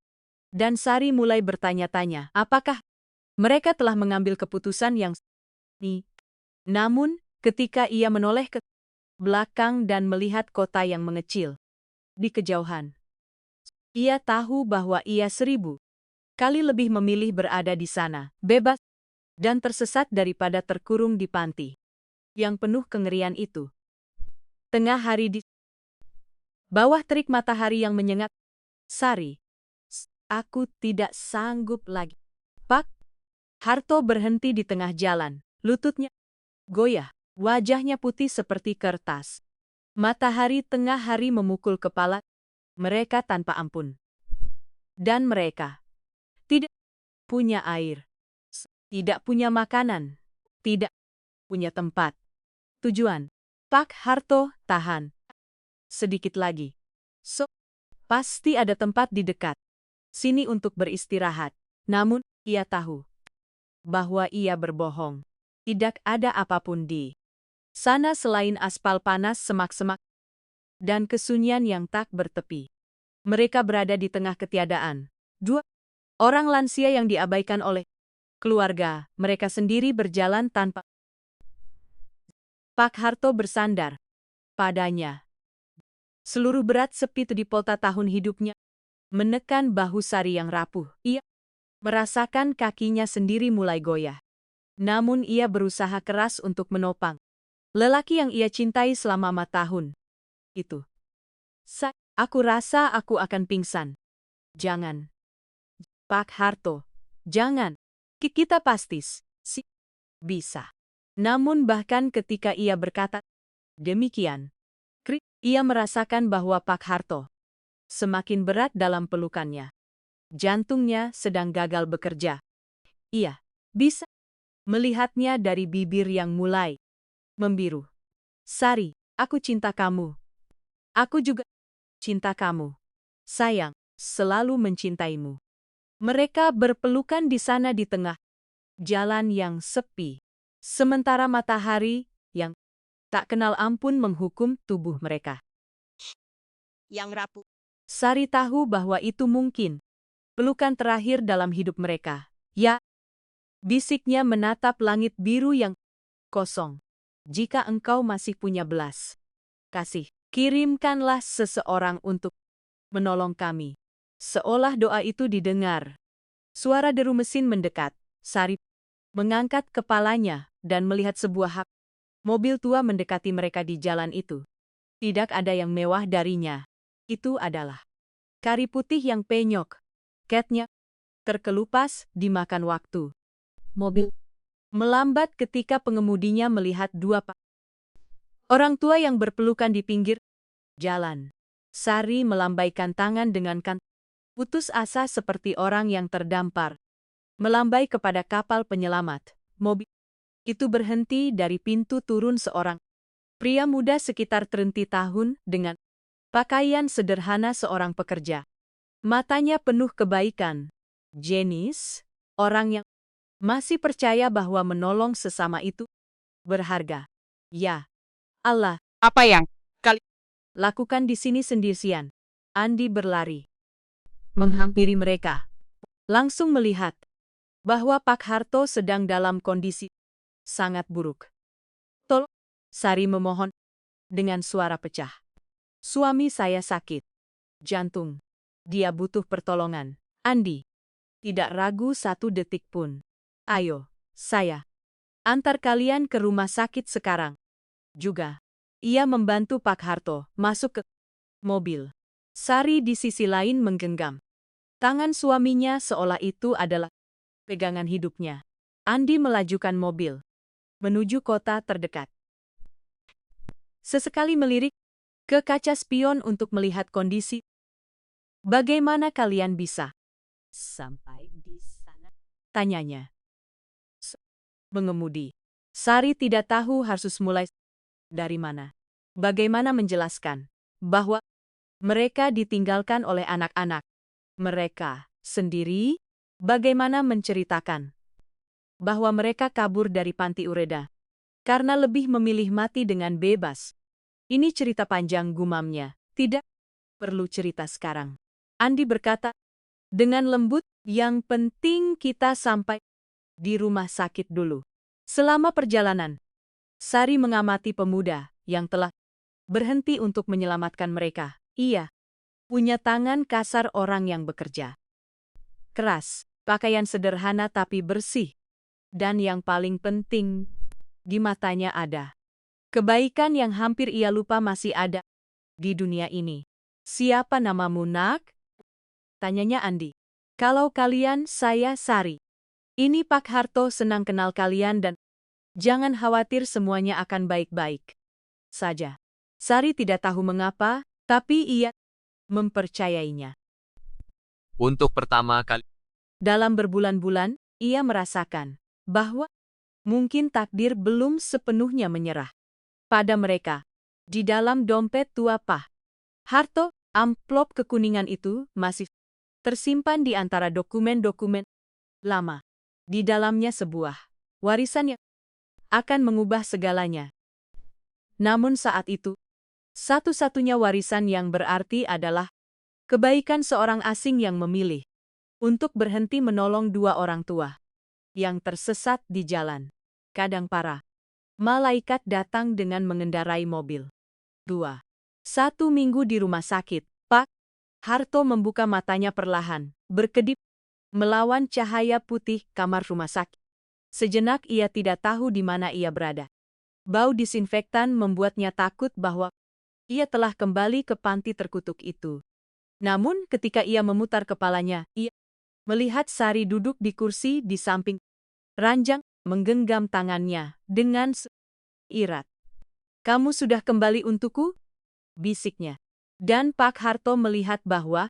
Dan Sari mulai bertanya-tanya, apakah mereka telah mengambil keputusan yang Namun, ketika ia menoleh ke belakang dan melihat kota yang mengecil di kejauhan, ia tahu bahwa ia 1000 kali lebih memilih berada di sana, bebas dan tersesat daripada terkurung di panti yang penuh kengerian itu. Tengah hari di bawah terik matahari yang menyengat, Sari, aku tidak sanggup lagi. Pak Harto berhenti di tengah jalan, lututnya goyah, wajahnya putih seperti kertas. Matahari tengah hari memukul kepala mereka tanpa ampun. Dan mereka tidak punya air, tidak punya makanan, tidak punya tempat tujuan. Pak Harto tahan. Sedikit lagi. Pasti ada tempat di dekat sini untuk beristirahat. Namun, ia tahu bahwa ia berbohong. Tidak ada apapun di sana selain aspal panas, semak-semak, dan kesunyian yang tak bertepi. Mereka berada di tengah ketiadaan. 2 orang lansia yang diabaikan oleh keluarga mereka sendiri berjalan tanpa. Pak Harto bersandar padanya. Seluruh berat sepi di polta tahun hidupnya menekan bahu Sari yang rapuh. Ia merasakan kakinya sendiri mulai goyah. Namun ia berusaha keras untuk menopang lelaki yang ia cintai selama 4 tahun. Itu. Aku rasa aku akan pingsan. Jangan. Pak Harto. Jangan. Kita pastis. Bisa. Namun bahkan ketika ia berkata demikian, ia merasakan bahwa Pak Harto semakin berat dalam pelukannya. Jantungnya sedang gagal bekerja. Ia bisa melihatnya dari bibir yang mulai membiru. Sari, aku cinta kamu. Aku juga cinta kamu. Sayang, selalu mencintaimu. Mereka berpelukan di sana di tengah jalan yang sepi. Sementara matahari yang tak kenal ampun menghukum tubuh mereka. Yang rapuh. Sari tahu bahwa itu mungkin pelukan terakhir dalam hidup mereka. Ya, bisiknya menatap langit biru yang kosong. Jika engkau masih punya belas kasih, kirimkanlah seseorang untuk menolong kami. Seolah doa itu didengar. Suara deru mesin mendekat. Sari mengangkat kepalanya dan melihat sebuah mobil tua mendekati mereka di jalan itu. Tidak ada yang mewah darinya. Itu adalah kari putih yang penyok. Catnya terkelupas dimakan waktu. Mobil melambat ketika pengemudinya melihat 2 orang tua yang berpelukan di pinggir jalan. Sari melambaikan tangan dengan putus asa seperti orang yang terdampar. Melambai kepada kapal penyelamat. Mobil itu berhenti dari pintu turun seorang pria muda sekitar 30 tahun dengan pakaian sederhana seorang pekerja. Matanya penuh kebaikan. Jenis orang yang masih percaya bahwa menolong sesama itu berharga. Ya, Allah, Apa yang lakukan di sini sendirian. Andi berlari menghampiri mereka. Langsung melihat bahwa Pak Harto sedang dalam kondisi sangat buruk. Tolong, Sari memohon dengan suara pecah. Suami saya sakit. Jantung. Dia butuh pertolongan. Andi. Tidak ragu satu detik pun. Ayo, saya antar kalian ke rumah sakit sekarang. Juga. Ia membantu Pak Harto masuk ke mobil. Sari di sisi lain menggenggam tangan suaminya seolah itu adalah pegangan hidupnya. Andi melajukan mobil menuju kota terdekat. Sesekali melirik ke kaca spion untuk melihat kondisi. Bagaimana kalian bisa sampai di sana? Tanyanya. Mengemudi. Sari tidak tahu harus mulai dari mana. Bagaimana menjelaskan bahwa mereka ditinggalkan oleh anak-anak mereka sendiri? Bagaimana menceritakan bahwa mereka kabur dari panti Ureda karena lebih memilih mati dengan bebas? Ini cerita panjang, gumamnya. Tidak perlu cerita sekarang. Andi berkata dengan lembut, yang penting kita sampai di rumah sakit dulu. Selama perjalanan, Sari mengamati pemuda yang telah berhenti untuk menyelamatkan mereka. Ia punya tangan kasar orang yang bekerja keras, pakaian sederhana tapi bersih. Dan yang paling penting, di matanya ada kebaikan yang hampir ia lupa masih ada di dunia ini. Siapa namamu, Nak? Tanyanya Andi. Kalau kalian, saya Sari. Ini Pak Harto, senang kenal kalian dan jangan khawatir, semuanya akan baik-baik saja. Sari tidak tahu mengapa, tapi ia mempercayainya. Untuk pertama kali. Dalam berbulan-bulan, ia merasakan bahwa mungkin takdir belum sepenuhnya menyerah pada mereka. Di dalam dompet tua Pak Harto, amplop kekuningan itu masih tersimpan di antara dokumen-dokumen lama. Di dalamnya sebuah warisan yang akan mengubah segalanya. Namun saat itu, satu-satunya warisan yang berarti adalah kebaikan seorang asing yang memilih untuk berhenti menolong dua orang tua yang tersesat di jalan. Kadang para malaikat datang dengan mengendarai mobil. 2. 1 minggu di rumah sakit, Pak Harto membuka matanya perlahan, berkedip melawan cahaya putih kamar rumah sakit. Sejenak ia tidak tahu di mana ia berada. Bau disinfektan membuatnya takut bahwa ia telah kembali ke panti terkutuk itu. Namun ketika ia memutar kepalanya, ia melihat Sari duduk di kursi di samping ranjang, menggenggam tangannya dengan seirat. Kamu sudah kembali untukku? Bisiknya. Dan Pak Harto melihat bahwa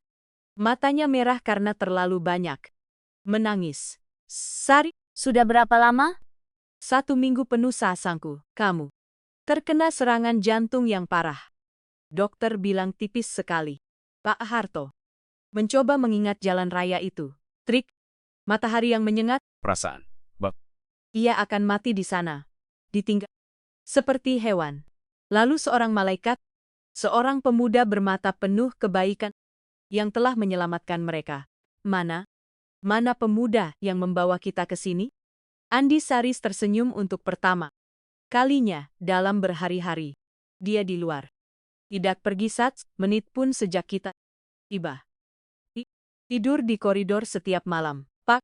matanya merah karena terlalu banyak menangis. Sari, Sudah berapa lama? 1 minggu penuh sasangku. Kamu terkena serangan jantung yang parah. Dokter bilang tipis sekali. Pak Harto mencoba mengingat jalan raya itu. Trik, matahari yang menyengat. Perasaan. Ia akan mati di sana. Ditinggal seperti hewan. Lalu seorang malaikat, seorang pemuda bermata penuh kebaikan yang telah menyelamatkan mereka. Mana pemuda yang membawa kita ke sini? Andi Saris tersenyum untuk pertama kalinya dalam berhari-hari. Dia di luar. Tidak pergi menit pun sejak kita tiba. Tidur di koridor setiap malam. Pak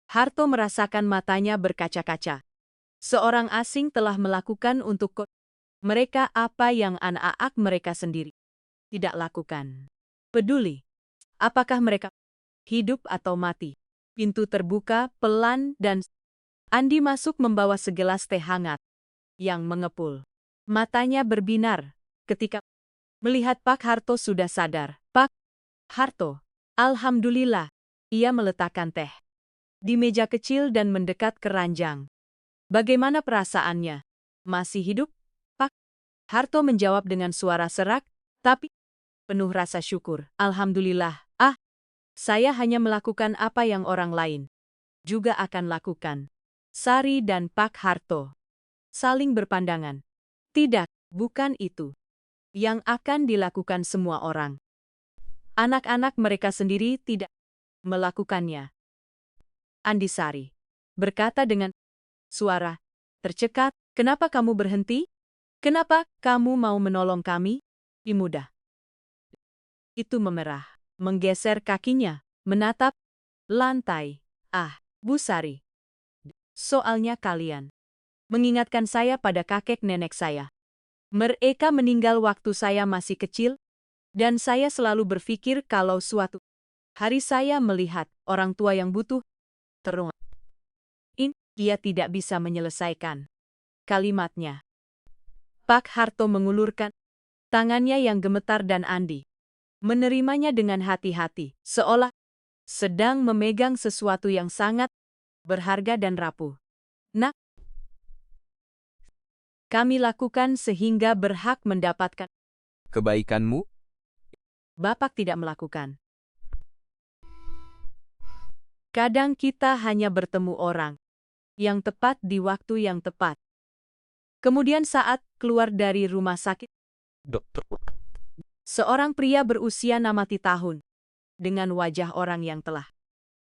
Harto merasakan matanya berkaca-kaca. Seorang asing telah melakukan untuk mereka apa yang anak-anak mereka sendiri tidak lakukan. Peduli. Apakah mereka hidup atau mati? Pintu terbuka pelan dan Andi masuk membawa segelas teh hangat yang mengepul. Matanya berbinar ketika melihat Pak Harto sudah sadar. Pak Harto, alhamdulillah, ia meletakkan teh di meja kecil dan mendekat ke ranjang. Bagaimana perasaannya? Masih hidup? Pak Harto menjawab dengan suara serak, tapi penuh rasa syukur. Alhamdulillah. Saya hanya melakukan apa yang orang lain juga akan lakukan. Sari dan Pak Harto saling berpandangan. Tidak, bukan itu yang akan dilakukan semua orang. Anak-anak mereka sendiri tidak melakukannya. Andi Sari berkata dengan suara tercekat. Kenapa kamu berhenti? Kenapa kamu mau menolong kami? Imudah. Itu memerah, menggeser kakinya, menatap lantai. Ah, Bu Sari. Soalnya kalian mengingatkan saya pada kakek nenek saya. Mereka meninggal waktu saya masih kecil, dan saya selalu berpikir kalau suatu hari saya melihat orang tua yang butuh terung. Dia tidak bisa menyelesaikan kalimatnya. Pak Harto mengulurkan tangannya yang gemetar dan Andi menerimanya dengan hati-hati, seolah sedang memegang sesuatu yang sangat berharga dan rapuh. Nak, kami lakukan sehingga berhak mendapatkan. Kebaikanmu? Bapak tidak melakukan. Kadang kita hanya bertemu orang yang tepat di waktu yang tepat. Kemudian saat keluar dari rumah sakit, Dokter. seorang pria berusia 60 tahun, dengan wajah orang yang telah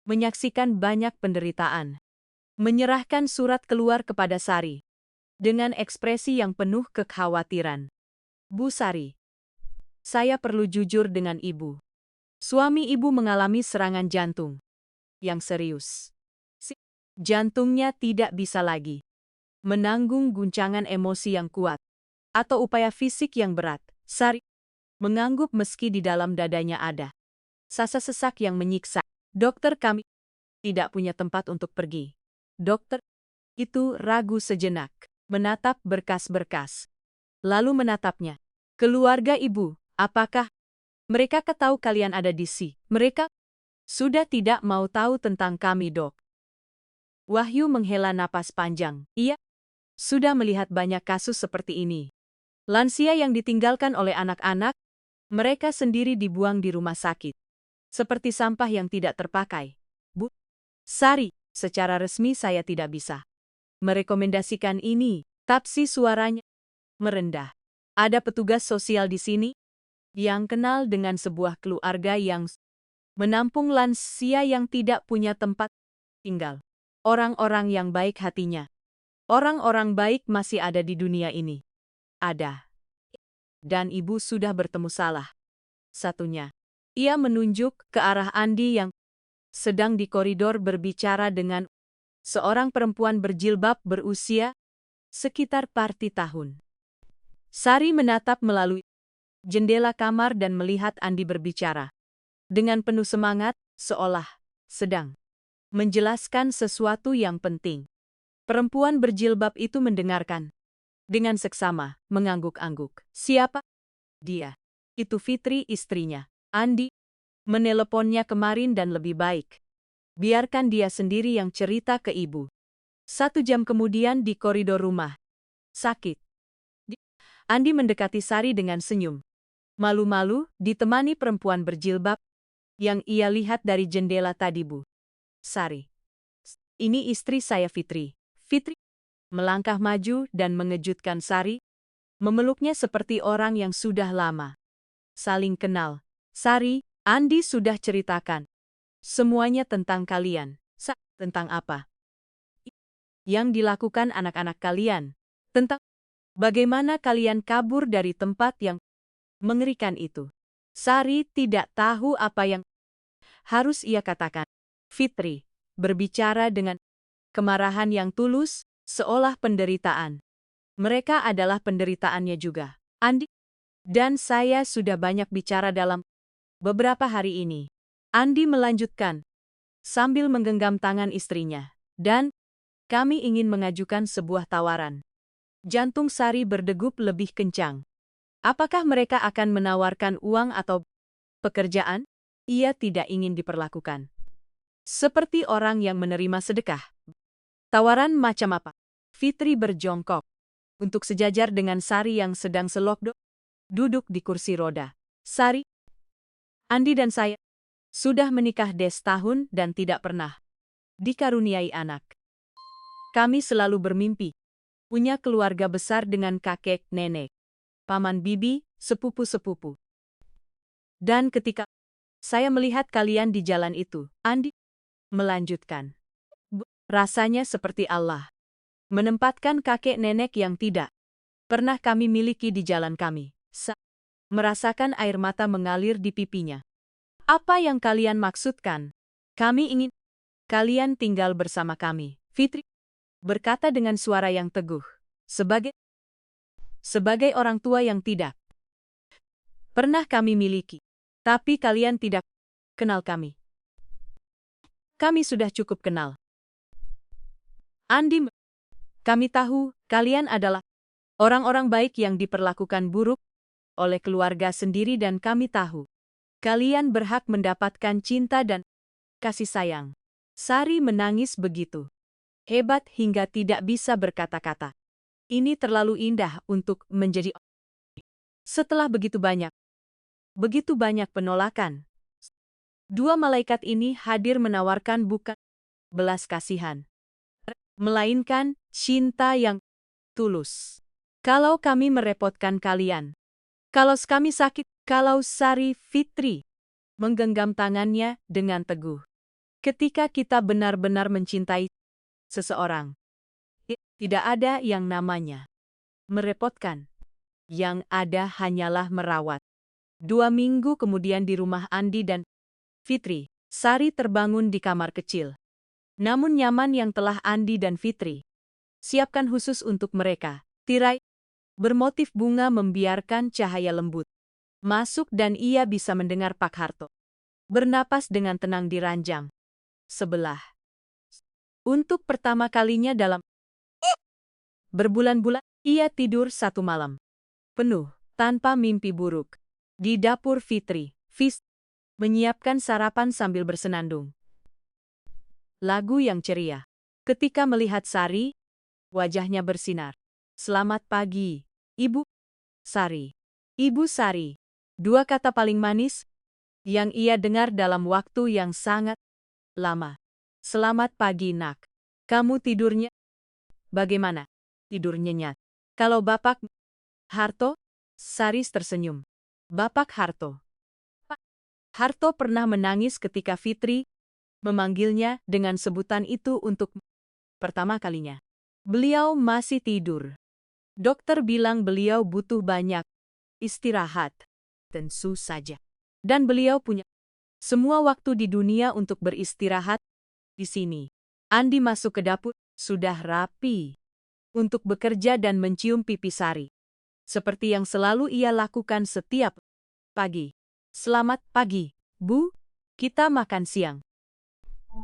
menyaksikan banyak penderitaan, menyerahkan surat keluar kepada Sari, dengan ekspresi yang penuh kekhawatiran. Bu Sari, saya perlu jujur dengan ibu. Suami ibu mengalami serangan jantung yang serius. Jantungnya tidak bisa lagi menanggung guncangan emosi yang kuat atau upaya fisik yang berat. Sari mengangguk meski di dalam dadanya ada sasa sesak yang menyiksa. Dokter, kami tidak punya tempat untuk pergi. Dokter itu ragu sejenak, menatap berkas-berkas, lalu menatapnya. Keluarga ibu, apakah mereka tahu kalian ada di sini? Mereka sudah tidak mau tahu tentang kami, Dok. Wahyu menghela napas panjang. Ia sudah melihat banyak kasus seperti ini. Lansia yang ditinggalkan oleh anak-anak, mereka sendiri dibuang di rumah sakit. Seperti sampah yang tidak terpakai. Bu Sari, secara resmi saya tidak bisa merekomendasikan ini. Tapi suaranya merendah. Ada petugas sosial di sini yang kenal dengan sebuah keluarga yang menampung lansia yang tidak punya tempat tinggal. Orang-orang yang baik hatinya. Orang-orang baik masih ada di dunia ini. Ada. Dan ibu sudah bertemu salah satunya. Ia menunjuk ke arah Andi yang sedang di koridor berbicara dengan seorang perempuan berjilbab berusia sekitar 40 tahun. Sari menatap melalui jendela kamar dan melihat Andi berbicara dengan penuh semangat, seolah sedang menjelaskan sesuatu yang penting. Perempuan berjilbab itu mendengarkan dengan seksama, mengangguk-angguk. Siapa? Dia. Itu Fitri, istrinya. Andi meneleponnya kemarin dan lebih baik biarkan dia sendiri yang cerita ke ibu. 1 jam kemudian di koridor rumah sakit, Andi mendekati Sari dengan senyum. Malu-malu ditemani perempuan berjilbab yang ia lihat dari jendela tadi. Bu Sari, ini istri saya Fitri. Fitri melangkah maju dan mengejutkan Sari, memeluknya seperti orang yang sudah lama saling kenal. Sari, Andi sudah ceritakan semuanya tentang kalian. Tentang apa? Yang dilakukan anak-anak kalian. Tentang bagaimana kalian kabur dari tempat yang mengerikan itu. Sari tidak tahu apa yang harus ia katakan. Fitri berbicara dengan kemarahan yang tulus, seolah penderitaan mereka adalah penderitaannya juga. Andi dan saya sudah banyak bicara dalam beberapa hari ini. Andi melanjutkan sambil menggenggam tangan istrinya. Dan kami ingin mengajukan sebuah tawaran. Jantung Sari berdegup lebih kencang. Apakah mereka akan menawarkan uang atau pekerjaan? Ia tidak ingin diperlakukan seperti orang yang menerima sedekah. Tawaran macam apa? Fitri berjongkok untuk sejajar dengan Sari yang sedang selokdok duduk di kursi roda. Sari, Andi dan saya sudah menikah setahun dan tidak pernah dikaruniai anak. Kami selalu bermimpi punya keluarga besar dengan kakek, nenek, paman bibi, sepupu-sepupu. Dan ketika saya melihat kalian di jalan itu, Andi melanjutkan. Rasanya seperti Allah menempatkan kakek nenek yang tidak pernah kami miliki di jalan kami. Merasakan air mata mengalir di pipinya. Apa yang kalian maksudkan? Kami ingin kalian tinggal bersama kami, Fitri berkata dengan suara yang teguh. Sebagai orang tua yang tidak pernah kami miliki. Tapi kalian tidak kenal kami. Kami sudah cukup kenal. Andi, kami tahu kalian adalah orang-orang baik yang diperlakukan buruk oleh keluarga sendiri dan kami tahu kalian berhak mendapatkan cinta dan kasih sayang. Sari menangis begitu hebat hingga tidak bisa berkata-kata. Ini terlalu indah untuk menjadi. Setelah begitu banyak penolakan, dua malaikat ini hadir menawarkan bukan belas kasihan, melainkan cinta yang tulus. Kalau kami merepotkan kalian, kalau kami sakit, kalau Sari Fitri menggenggam tangannya dengan teguh. Ketika kita benar-benar mencintai seseorang, tidak ada yang namanya merepotkan. Yang ada hanyalah merawat. 2 minggu kemudian di rumah Andi dan Fitri, Sari terbangun di kamar kecil. Namun nyaman yang telah Andi dan Fitri siapkan khusus untuk mereka. Tirai bermotif bunga membiarkan cahaya lembut masuk dan ia bisa mendengar Pak Harto bernapas dengan tenang di ranjang sebelah. Untuk pertama kalinya dalam berbulan-bulan, ia tidur 1 malam penuh tanpa mimpi buruk. Di dapur Fitri, menyiapkan sarapan sambil bersenandung lagu yang ceria. Ketika melihat Sari, wajahnya bersinar. Selamat pagi, Ibu Sari. Ibu Sari. 2 kata paling manis yang ia dengar dalam waktu yang sangat lama. Selamat pagi, Nak. Kamu tidurnya bagaimana? Tidur nyenyak. Kalau Bapak Harto? Saris tersenyum. Bapak Harto. Pak Harto pernah menangis ketika Fitri memanggilnya dengan sebutan itu untuk pertama kalinya. Beliau masih tidur. Dokter bilang beliau butuh banyak istirahat. Tentu saja. Dan beliau punya semua waktu di dunia untuk beristirahat di sini. Andi masuk ke dapur, sudah rapi untuk bekerja dan mencium pipi Sari. Seperti yang selalu ia lakukan setiap pagi. Selamat pagi, Bu. Kita makan siang.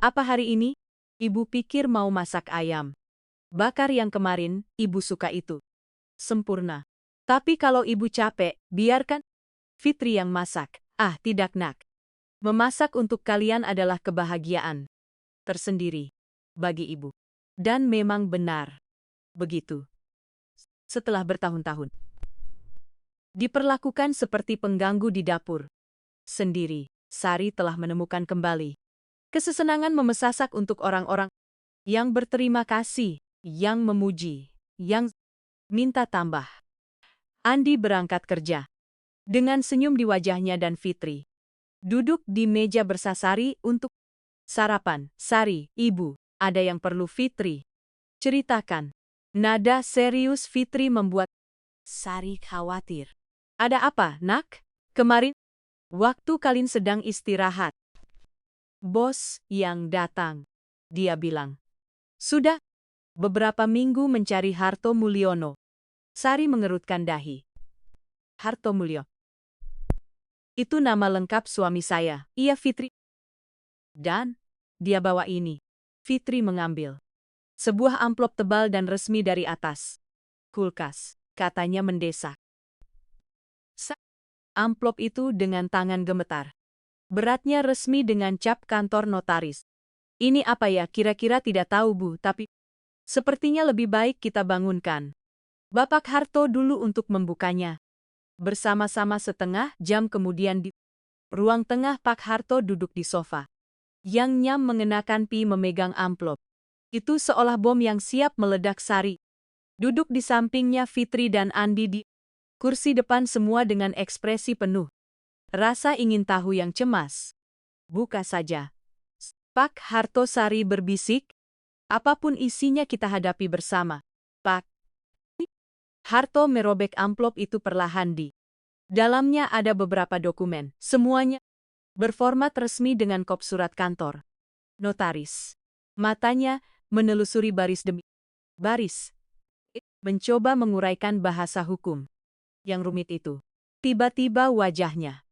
Apa hari ini? Ibu pikir mau masak ayam bakar yang kemarin, Ibu suka itu. Sempurna. Tapi kalau Ibu capek, biarkan Fitri yang masak. Ah, tidak, Nak. Memasak untuk kalian adalah kebahagiaan tersendiri bagi Ibu. Dan memang benar. Begitu. Setelah bertahun-tahun diperlakukan seperti pengganggu di dapur sendiri, Sari telah menemukan kembali kesesenangan memasak untuk orang-orang yang berterima kasih, yang memuji, yang minta tambah. Andi berangkat kerja dengan senyum di wajahnya dan Fitri duduk di meja bersasari untuk sarapan. Sari, Ibu, ada yang perlu Fitri ceritakan. Nada serius Fitri membuat Sari khawatir. Ada apa, Nak? Kemarin, waktu kalian sedang istirahat, bos yang datang. Dia bilang, sudah beberapa minggu mencari Harto Mulyono. Sari mengerutkan dahi. Harto Mulyo. Itu nama lengkap suami saya. Iya, Fitri. Dan dia bawa ini. Fitri mengambil sebuah amplop tebal dan resmi dari atas kulkas, katanya mendesak. Amplop itu dengan tangan gemetar. Beratnya resmi dengan cap kantor notaris. Ini apa ya, kira-kira tidak tahu, Bu, tapi sepertinya lebih baik kita bangunkan Bapak Harto dulu untuk membukanya. Bersama-sama setengah jam kemudian di ruang tengah Pak Harto duduk di sofa. Yang nyam mengenakan pi memegang amplop. Itu seolah bom yang siap meledak. Sari duduk di sampingnya Fitri dan Andi di kursi depan, semua dengan ekspresi penuh rasa ingin tahu yang cemas. Buka saja, Pak Harto, Sari berbisik. Apapun isinya kita hadapi bersama, Pak. Harto merobek amplop itu perlahan di dalamnya ada beberapa dokumen, semuanya berformat resmi dengan kop surat kantor. Notaris. Matanya menelusuri baris demi baris. Mencoba menguraikan bahasa hukum yang rumit itu. Tiba-tiba wajahnya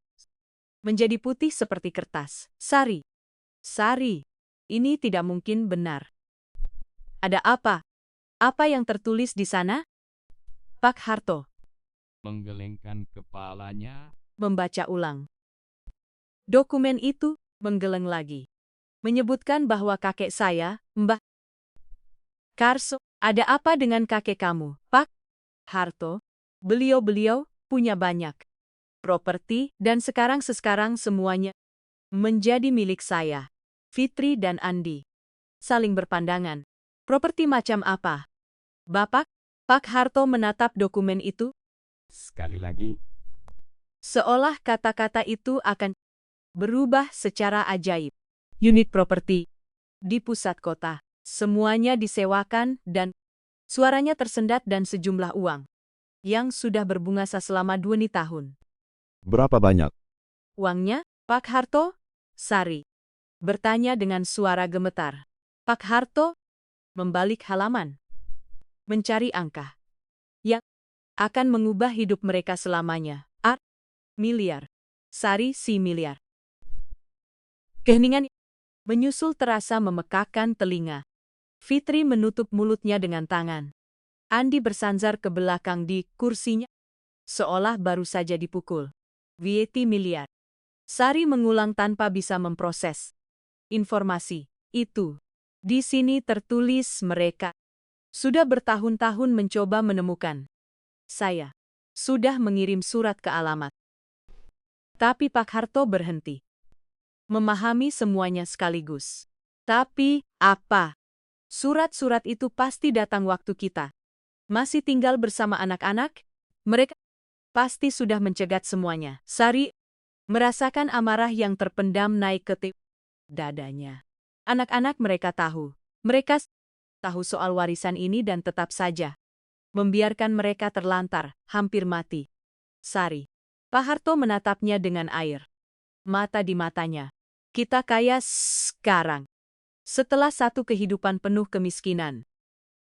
menjadi putih seperti kertas. Sari. Sari. Ini tidak mungkin benar. Ada apa? Apa yang tertulis di sana? Pak Harto Menggelengkan kepalanya. membaca ulang. Dokumen itu menggeleng lagi. Menyebutkan bahwa kakek saya, Mbah Karso, ada apa dengan kakek kamu, Pak Harto? Beliau punya banyak properti dan sekarang semuanya menjadi milik saya. Fitri dan Andi saling berpandangan. Properti macam apa? Bapak? Pak Harto menatap dokumen itu, Sekali lagi. seolah kata-kata itu akan berubah secara ajaib. Unit properti di pusat kota. Semuanya disewakan dan suaranya tersendat dan sejumlah uang yang sudah berbunga selama 2 tahun. Berapa banyak? Uangnya, Pak Harto? Sari bertanya dengan suara gemetar. Pak Harto membalik halaman, mencari angka yang akan mengubah hidup mereka selamanya. Miliar. Sari si miliar. Keheningan menyusul terasa memekakkan telinga. Fitri menutup mulutnya dengan tangan. Andi bersandar ke belakang di kursinya, seolah baru saja dipukul. Vieti miliar. Sari mengulang tanpa bisa memproses informasi itu. Di sini tertulis mereka sudah bertahun-tahun mencoba menemukan. Saya sudah mengirim surat ke alamat. Tapi Pak Harto berhenti. Memahami semuanya sekaligus. Tapi, apa? Surat-surat itu pasti datang waktu kita masih tinggal bersama anak-anak? Mereka pasti sudah mencegat semuanya. Sari merasakan amarah yang terpendam naik ke dadanya. Anak-anak mereka tahu. Mereka tahu soal warisan ini dan tetap saja membiarkan mereka terlantar, hampir mati. Sari. Pak Harto menatapnya dengan air mata di matanya. Kita kaya sekarang. Setelah satu kehidupan penuh kemiskinan,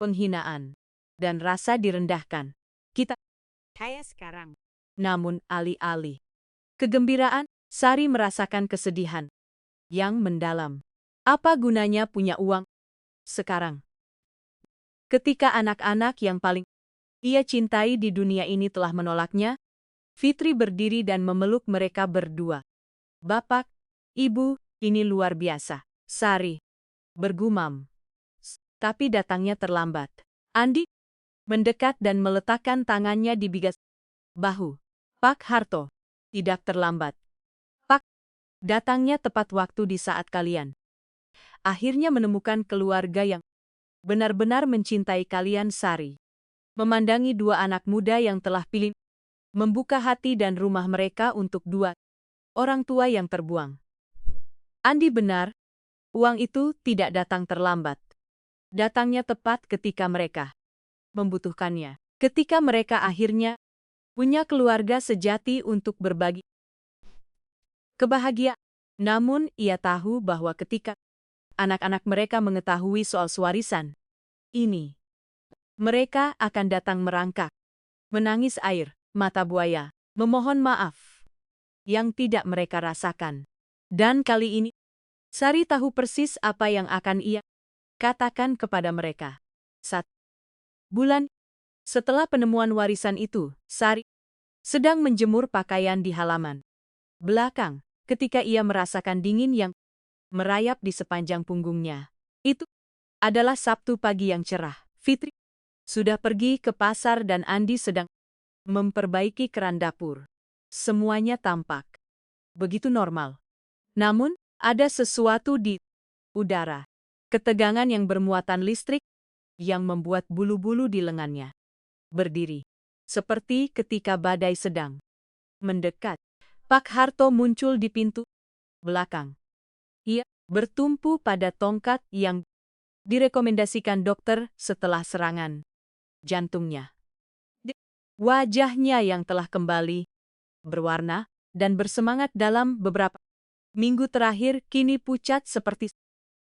penghinaan, dan rasa direndahkan, kita kaya sekarang. Namun alih-alih kegembiraan, Sari merasakan kesedihan yang mendalam. Apa gunanya punya uang sekarang? Ketika anak-anak yang paling ia cintai di dunia ini telah menolaknya, Fitri berdiri dan memeluk mereka berdua. Bapak, Ibu, ini luar biasa. Sari bergumam. Tapi datangnya terlambat. Andi mendekat dan meletakkan tangannya di bigas bahu. Pak Harto, tidak terlambat. Pak, datangnya tepat waktu di saat kalian akhirnya menemukan keluarga yang benar-benar mencintai kalian. Sari memandangi dua anak muda yang telah pilih membuka hati dan rumah mereka untuk dua orang tua yang terbuang. Andi benar, uang itu tidak datang terlambat. Datangnya tepat ketika mereka membutuhkannya. Ketika mereka akhirnya punya keluarga sejati untuk berbagi kebahagiaan. Namun ia tahu bahwa ketika anak-anak mereka mengetahui soal warisan ini, mereka akan datang merangkak, menangis air mata buaya, memohon maaf yang tidak mereka rasakan. Dan kali ini, Sari tahu persis apa yang akan ia katakan kepada mereka. 1 bulan setelah penemuan warisan itu, Sari sedang menjemur pakaian di halaman belakang ketika ia merasakan dingin yang merayap di sepanjang punggungnya. Itu adalah Sabtu pagi yang cerah. Fitri sudah pergi ke pasar dan Andi sedang memperbaiki keran dapur. Semuanya tampak begitu normal. Namun, ada sesuatu di udara. Ketegangan yang bermuatan listrik yang membuat bulu-bulu di lengannya berdiri. Seperti ketika badai sedang mendekat. Pak Harto muncul di pintu belakang. Ia bertumpu pada tongkat yang Direkomendasikan dokter setelah serangan jantungnya. Wajahnya yang telah kembali berwarna dan bersemangat dalam beberapa minggu terakhir kini pucat seperti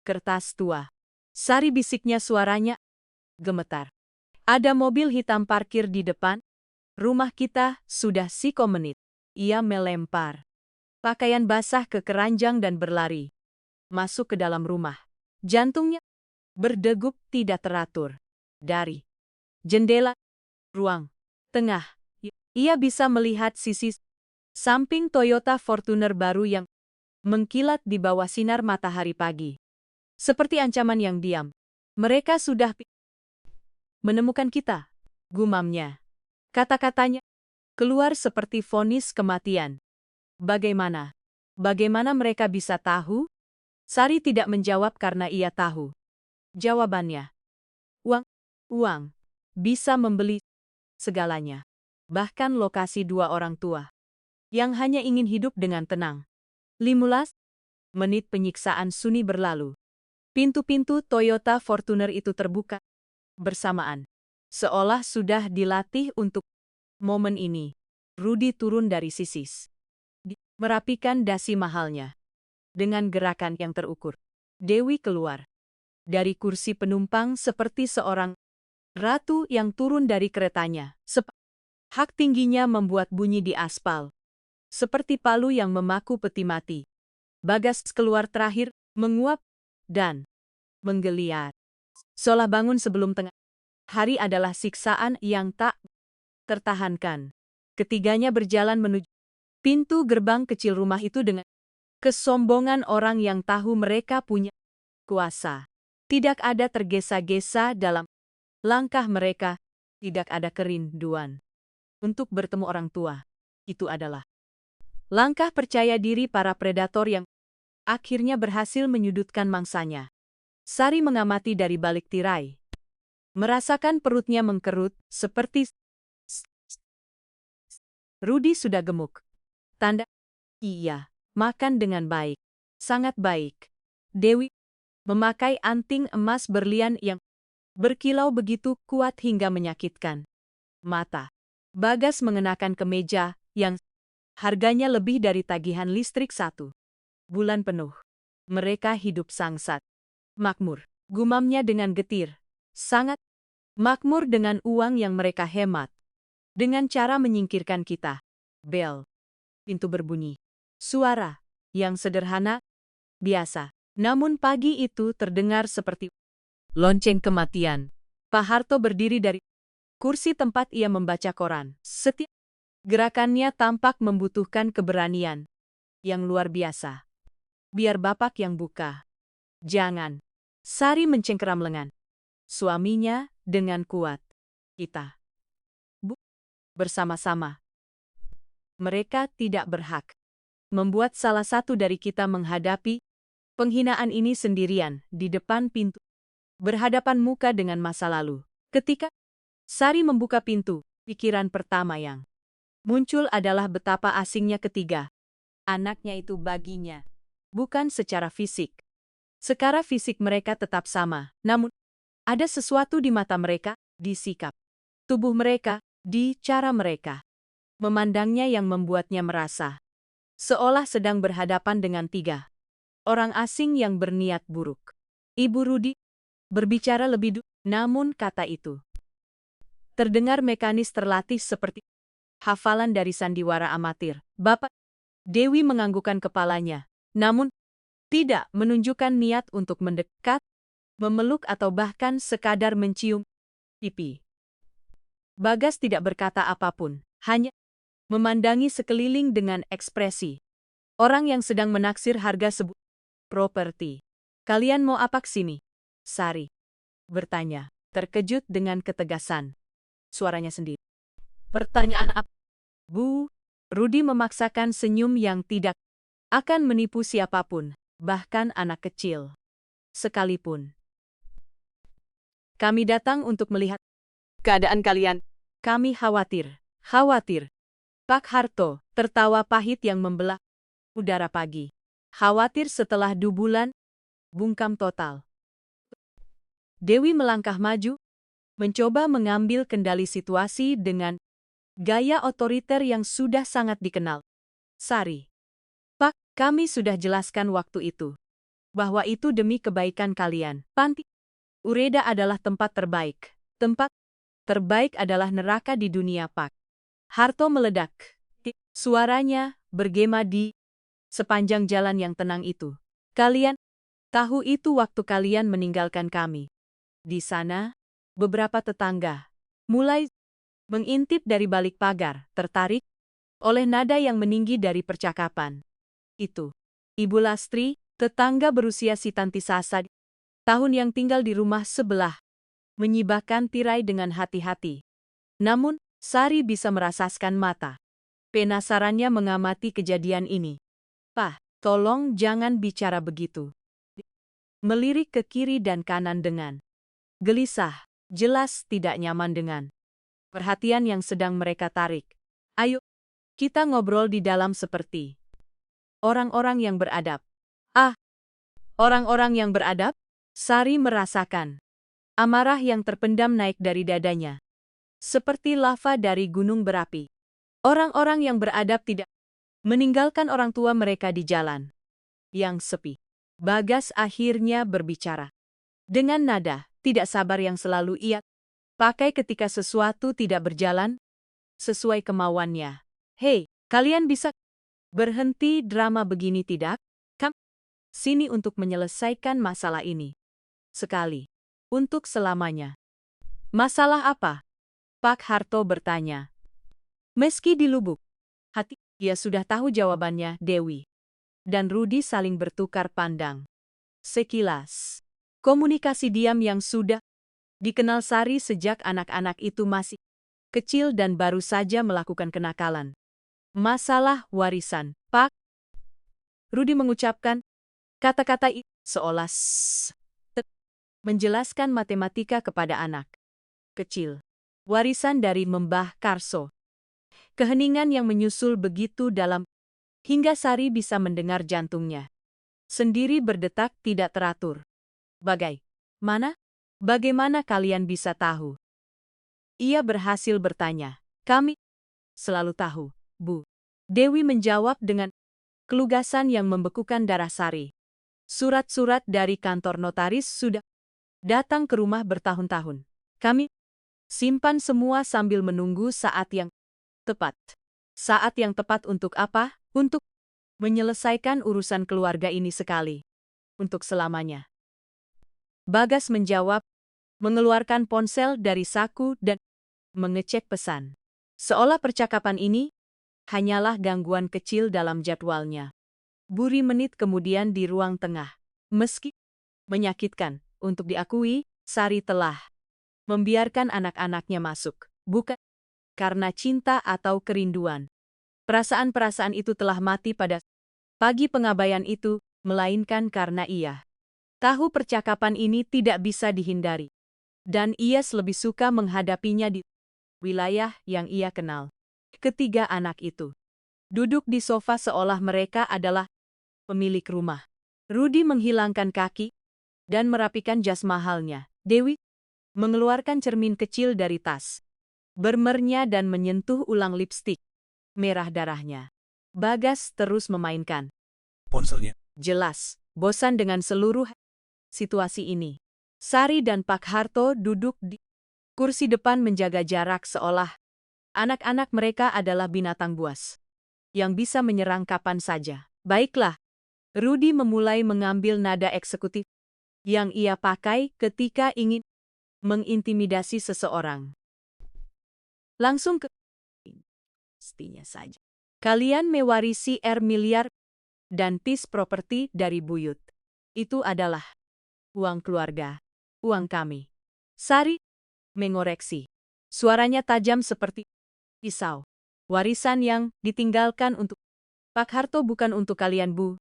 kertas tua. Sari bisiknya, suaranya gemetar. Ada mobil hitam parkir di depan rumah kita sudah menit. Ia melempar pakaian basah ke keranjang dan berlari masuk ke dalam rumah. Jantungnya berdegup tidak teratur. Dari jendela ruang tengah, ia bisa melihat sisi samping Toyota Fortuner baru yang mengkilat di bawah sinar matahari pagi. Seperti ancaman yang diam. Mereka sudah menemukan kita, gumamnya. Kata-katanya keluar seperti vonis kematian. Bagaimana? Bagaimana mereka bisa tahu? Sari tidak menjawab karena ia tahu. Jawabannya. Uang. Bisa membeli segalanya. Bahkan lokasi dua orang tua. Yang hanya ingin hidup dengan tenang. 15 menit penyiksaan sunyi berlalu. Pintu-pintu Toyota Fortuner itu terbuka bersamaan. Seolah sudah dilatih untuk momen ini. Rudy turun dari sisis. Merapikan dasi mahalnya. Dengan gerakan yang terukur. Dewi keluar dari kursi penumpang seperti seorang ratu yang turun dari keretanya. Hak tingginya membuat bunyi di aspal. Seperti palu yang memaku peti mati. Bagas keluar terakhir, menguap, dan menggeliat. Seolah bangun sebelum tengah hari adalah siksaan yang tak tertahankan. Ketiganya berjalan menuju pintu gerbang kecil rumah itu dengan kesombongan orang yang tahu mereka punya kuasa. Tidak ada tergesa-gesa dalam langkah mereka, tidak ada kerinduan untuk bertemu orang tua. Itu adalah langkah percaya diri para predator yang akhirnya berhasil menyudutkan mangsanya. Sari mengamati dari balik tirai. Merasakan perutnya mengkerut, seperti Rudy sudah gemuk. Tanda, iya, makan dengan baik. Sangat baik. Dewi memakai anting emas berlian yang berkilau begitu kuat hingga menyakitkan mata. Bagas mengenakan kemeja yang harganya lebih dari tagihan listrik 1 bulan penuh. Mereka hidup sangsat. Makmur, gumamnya dengan getir. Sangat makmur dengan uang yang mereka hemat. Dengan cara menyingkirkan kita. Bel. Pintu berbunyi. Suara yang sederhana, biasa. Namun pagi itu terdengar seperti lonceng kematian. Pak Harto berdiri dari kursi tempat ia membaca koran. Setiap gerakannya tampak membutuhkan keberanian yang luar biasa. Biar Bapak yang buka. Jangan. Sari mencengkeram lengan suaminya dengan kuat. Kita bersama-sama. Mereka tidak berhak membuat salah satu dari kita menghadapi penghinaan ini sendirian di depan pintu. Berhadapan muka dengan masa lalu. Ketika Sari membuka pintu, pikiran pertama yang muncul adalah betapa asingnya ketiga anaknya itu baginya. Bukan secara fisik. Secara fisik mereka tetap sama, namun ada sesuatu di mata mereka, di sikap tubuh mereka, di cara mereka memandangnya yang membuatnya merasa seolah sedang berhadapan dengan 3 orang asing yang berniat buruk. Ibu Rudy berbicara lebih dulu, namun kata itu terdengar mekanis, terlatih seperti hafalan dari sandiwara amatir. Bapak. Dewi menganggukkan kepalanya, namun tidak menunjukkan niat untuk mendekat, memeluk atau bahkan sekadar mencium pipi. Bagas tidak berkata apapun, hanya memandangi sekeliling dengan ekspresi orang yang sedang menaksir harga sebuah properti. Kalian mau apa kesini? Sari bertanya, terkejut dengan ketegasan suaranya sendiri. Pertanyaan apa? Bu, Rudy memaksakan senyum yang tidak akan menipu siapapun, bahkan anak kecil sekalipun. Kami datang untuk melihat keadaan kalian. Kami khawatir. Pak Harto tertawa pahit yang membelah udara pagi. Khawatir setelah 2 bulan bungkam total. Dewi melangkah maju, mencoba mengambil kendali situasi dengan gaya otoriter yang sudah sangat dikenal. Sari. Pak, kami sudah jelaskan waktu itu. Bahwa itu demi kebaikan kalian. Panti Ureda adalah tempat terbaik. Tempat terbaik adalah neraka di dunia, Pak. Harto meledak. Suaranya bergema di sepanjang jalan yang tenang itu. Kalian tahu itu waktu kalian meninggalkan kami. Di sana, beberapa tetangga mulai mengintip dari balik pagar, tertarik oleh nada yang meninggi dari percakapan. Itu. Ibu Lastri, tetangga berusia si Tanti Sasa, tahun yang tinggal di rumah sebelah, menyibakkan tirai dengan hati-hati. Namun, Sari bisa merasaskan mata penasarannya mengamati kejadian ini. Pak, tolong jangan bicara begitu. Melirik ke kiri dan kanan dengan gelisah, jelas tidak nyaman dengan perhatian yang sedang mereka tarik. Ayo, kita ngobrol di dalam seperti orang-orang yang beradab. Ah, orang-orang yang beradab? Sari merasakan amarah yang terpendam naik dari dadanya. Seperti lava dari gunung berapi. Orang-orang yang beradab tidak meninggalkan orang tua mereka di jalan yang sepi. Bagas akhirnya berbicara. Dengan nada tidak sabar yang selalu ia pakai ketika sesuatu tidak berjalan sesuai kemauannya. Hei, kalian bisa berhenti drama begini tidak? Kami sini untuk menyelesaikan masalah ini. Sekali. Untuk selamanya. Masalah apa? Pak Harto bertanya. Meski di lubuk hati, ia sudah tahu jawabannya, Dewi dan Rudi saling bertukar pandang. Sekilas, komunikasi diam yang sudah dikenal Sari sejak anak-anak itu masih kecil dan baru saja melakukan kenakalan. Masalah warisan, Pak. Rudi mengucapkan kata-kata itu seolah menjelaskan matematika kepada anak kecil. Warisan dari Mbah Karso. Keheningan yang menyusul begitu dalam hingga Sari bisa mendengar jantungnya sendiri berdetak tidak teratur. Bagaimana kalian bisa tahu? Ia berhasil bertanya. Kami selalu tahu, Bu. Dewi menjawab dengan kelugasan yang membekukan darah Sari. Surat-surat dari kantor notaris sudah datang ke rumah bertahun-tahun. Kami simpan semua sambil menunggu saat yang tepat. Saat yang tepat untuk apa? Untuk menyelesaikan urusan keluarga ini sekali. Untuk selamanya. Bagas menjawab, mengeluarkan ponsel dari saku dan mengecek pesan. Seolah percakapan ini hanyalah gangguan kecil dalam jadwalnya. Buri menit kemudian di ruang tengah. Meski menyakitkan untuk diakui, Sari telah membiarkan anak-anaknya masuk. Bukan karena cinta atau kerinduan. Perasaan-perasaan itu telah mati pada pagi pengabaian itu, melainkan karena ia tahu percakapan ini tidak bisa dihindari. Dan ia lebih suka menghadapinya di wilayah yang ia kenal. Ketiga anak itu duduk di sofa seolah mereka adalah pemilik rumah. Rudi menghilangkan kaki dan merapikan jas mahalnya. Dewi mengeluarkan cermin kecil dari tas bermernya dan menyentuh ulang lipstik merah darahnya. Bagas terus memainkan Ponselnya. jelas, bosan dengan seluruh situasi ini. Sari dan Pak Harto duduk di kursi depan menjaga jarak seolah anak-anak mereka adalah binatang buas yang bisa menyerang kapan saja. Baiklah, Rudi memulai mengambil nada eksekutif yang ia pakai ketika ingin mengintimidasi seseorang. Langsung ke pastinya saja. Kalian mewarisi miliar dan pis properti dari buyut. Itu adalah uang keluarga, uang kami. Sari mengoreksi. Suaranya tajam seperti pisau. Warisan yang ditinggalkan untuk Pak Harto bukan untuk kalian, Bu.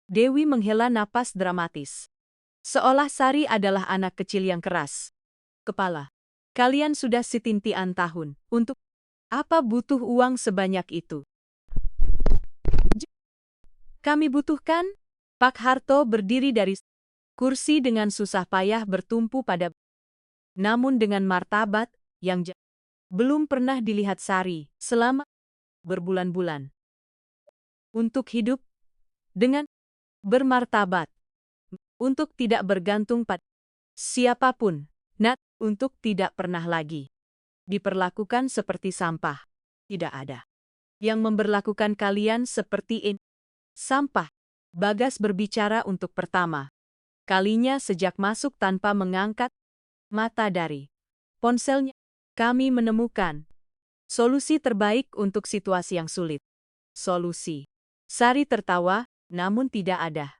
Dewi menghela napas dramatis. Seolah Sari adalah anak kecil yang keras kepala. Kalian sudah setintian tahun. Untuk apa butuh uang sebanyak itu? Kami butuhkan. Pak Harto berdiri dari Kursi dengan susah payah bertumpu pada, namun dengan martabat yang belum pernah dilihat Sari selama berbulan-bulan. Untuk hidup dengan bermartabat, untuk tidak bergantung pada siapapun, untuk tidak pernah lagi diperlakukan seperti sampah. Tidak ada yang memperlakukan kalian seperti ini. Sampah. Bagas berbicara untuk pertama kalinya sejak masuk tanpa mengangkat mata dari ponselnya. Kami menemukan solusi terbaik untuk situasi yang sulit. Solusi. Sari tertawa, namun tidak ada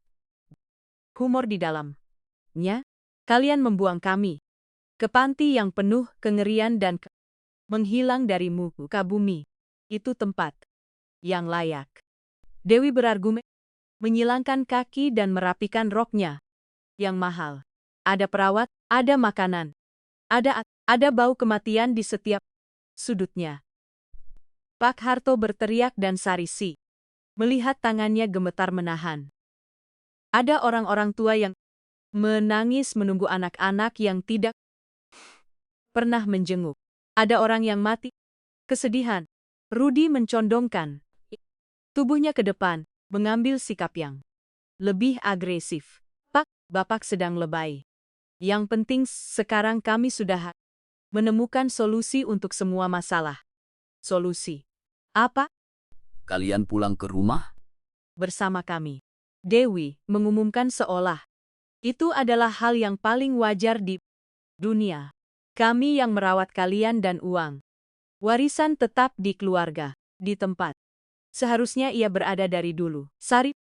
humor di dalamnya. Kalian membuang kami ke panti yang penuh kengerian dan menghilang dari muka bumi. Itu tempat yang layak. Dewi berargumen, menyilangkan kaki dan merapikan roknya yang mahal. Ada perawat, ada makanan, ada bau kematian di setiap sudutnya. Pak Harto berteriak dan Sarisi melihat tangannya gemetar menahan. Ada orang-orang tua yang menangis menunggu anak-anak yang tidak pernah menjenguk. Ada orang yang mati kesedihan. Rudi mencondongkan tubuhnya ke depan, mengambil sikap yang lebih agresif. Pak, Bapak sedang lebay. Yang penting sekarang kami sudah menemukan solusi untuk semua masalah. Solusi apa? Kalian pulang ke rumah? Bersama kami. Dewi mengumumkan seolah itu adalah hal yang paling wajar di dunia. Kami yang merawat kalian dan uang warisan tetap di keluarga, di tempat seharusnya ia berada dari dulu. Sari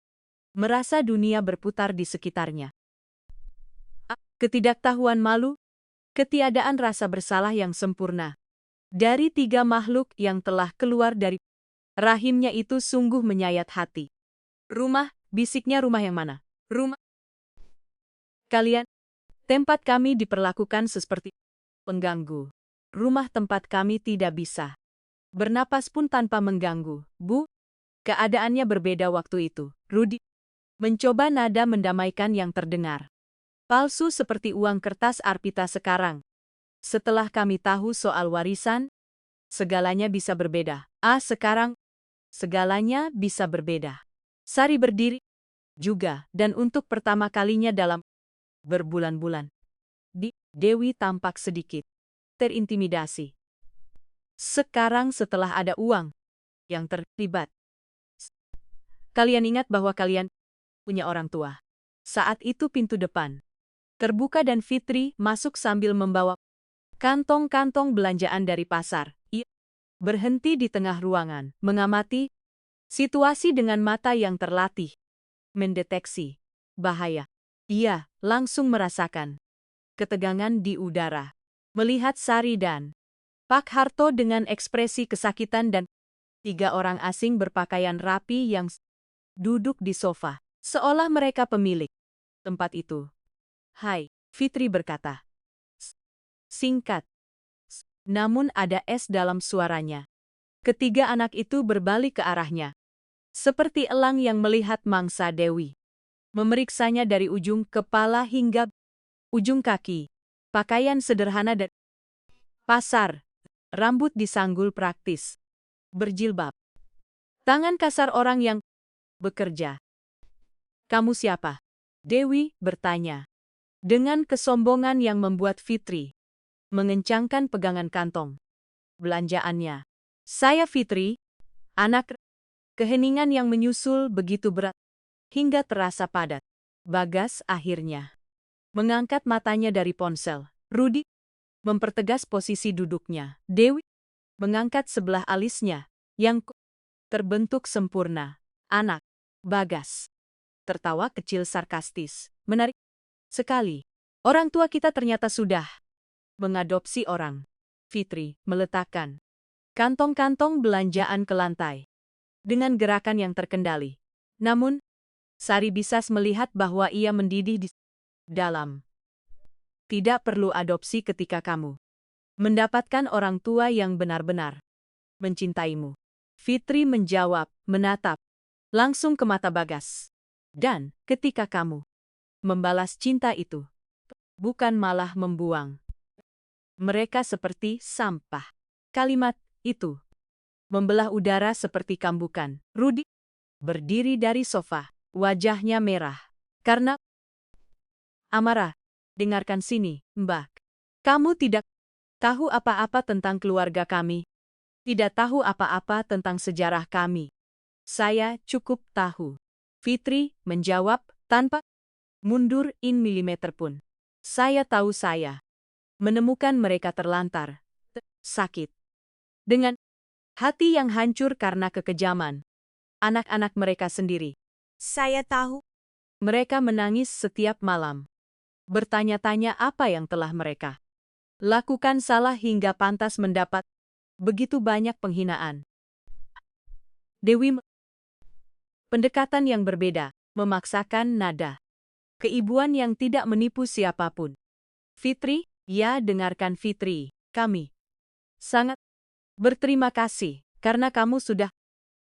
merasa dunia berputar di sekitarnya. Ketidaktahuan malu, ketiadaan rasa bersalah yang sempurna. Dari 3 makhluk yang telah keluar dari rahimnya itu sungguh menyayat hati. Rumah, bisiknya rumah yang mana? Rumah kalian. Tempat kami diperlakukan seperti pengganggu. Rumah tempat kami tidak bisa bernapas pun tanpa mengganggu, Bu. Keadaannya berbeda waktu itu. Rudi mencoba nada mendamaikan yang terdengar palsu seperti uang kertas Arpita sekarang. Setelah kami tahu soal warisan, segalanya bisa berbeda. Sekarang, segalanya bisa berbeda. Sari berdiri juga, dan untuk pertama kalinya dalam berbulan-bulan, Dewi tampak sedikit terintimidasi. Sekarang setelah ada uang yang terlibat. Kalian ingat bahwa kalian punya orang tua. Saat itu pintu depan terbuka dan Fitri masuk sambil membawa kantong-kantong belanjaan dari pasar. Ia berhenti di tengah ruangan, mengamati situasi dengan mata yang terlatih. Mendeteksi bahaya. Ia langsung merasakan ketegangan di udara. Melihat Sari dan Pak Harto dengan ekspresi kesakitan dan 3 orang asing berpakaian rapi yang duduk di sofa, seolah mereka pemilik tempat itu. Hai, Fitri berkata. Singkat. Namun ada es dalam suaranya. Ketiga anak itu berbalik ke arahnya. Seperti elang yang melihat mangsa Dewi. Memeriksanya dari ujung kepala hingga ujung kaki. Pakaian sederhana dan pasar. Rambut disanggul praktis. Berjilbab. Tangan kasar orang yang bekerja. Kamu siapa? Dewi bertanya. Dengan kesombongan yang membuat Fitri mengencangkan pegangan kantong belanjaannya. Saya Fitri, anak. Keheningan yang menyusul begitu berat hingga terasa padat. Bagas akhirnya mengangkat matanya dari ponsel. Rudi mempertegas posisi duduknya. Dewi mengangkat sebelah alisnya yang terbentuk sempurna. Anak. Bagas tertawa kecil sarkastis. Menarik sekali. Orang tua kita ternyata sudah mengadopsi orang. Fitri meletakkan kantong-kantong belanjaan ke lantai dengan gerakan yang terkendali. Namun, Sari bisa melihat bahwa ia mendidih di dalam. Tidak perlu adopsi ketika kamu mendapatkan orang tua yang benar-benar mencintaimu. Fitri menjawab, menatap langsung ke mata Bagas. Dan ketika kamu membalas cinta itu. Bukan malah membuang. Mereka seperti sampah. Kalimat itu membelah udara seperti kambukan. Rudy berdiri dari sofa, wajahnya merah. Karena amarah. Dengarkan sini, Mbak. Kamu tidak tahu apa-apa tentang keluarga kami. Tidak tahu apa-apa tentang sejarah kami. Saya cukup tahu. Fitri menjawab tanpa mundur milimeter pun. Saya tahu saya menemukan mereka terlantar, sakit. Dengan hati yang hancur karena kekejaman anak-anak mereka sendiri. Saya tahu. Mereka menangis setiap malam. Bertanya-tanya apa yang telah mereka lakukan salah hingga pantas mendapat begitu banyak penghinaan. Dewi pendekatan yang berbeda, memaksakan nada. Keibuan yang tidak menipu siapapun. Fitri, ya dengarkan Fitri, kami sangat berterima kasih karena kamu sudah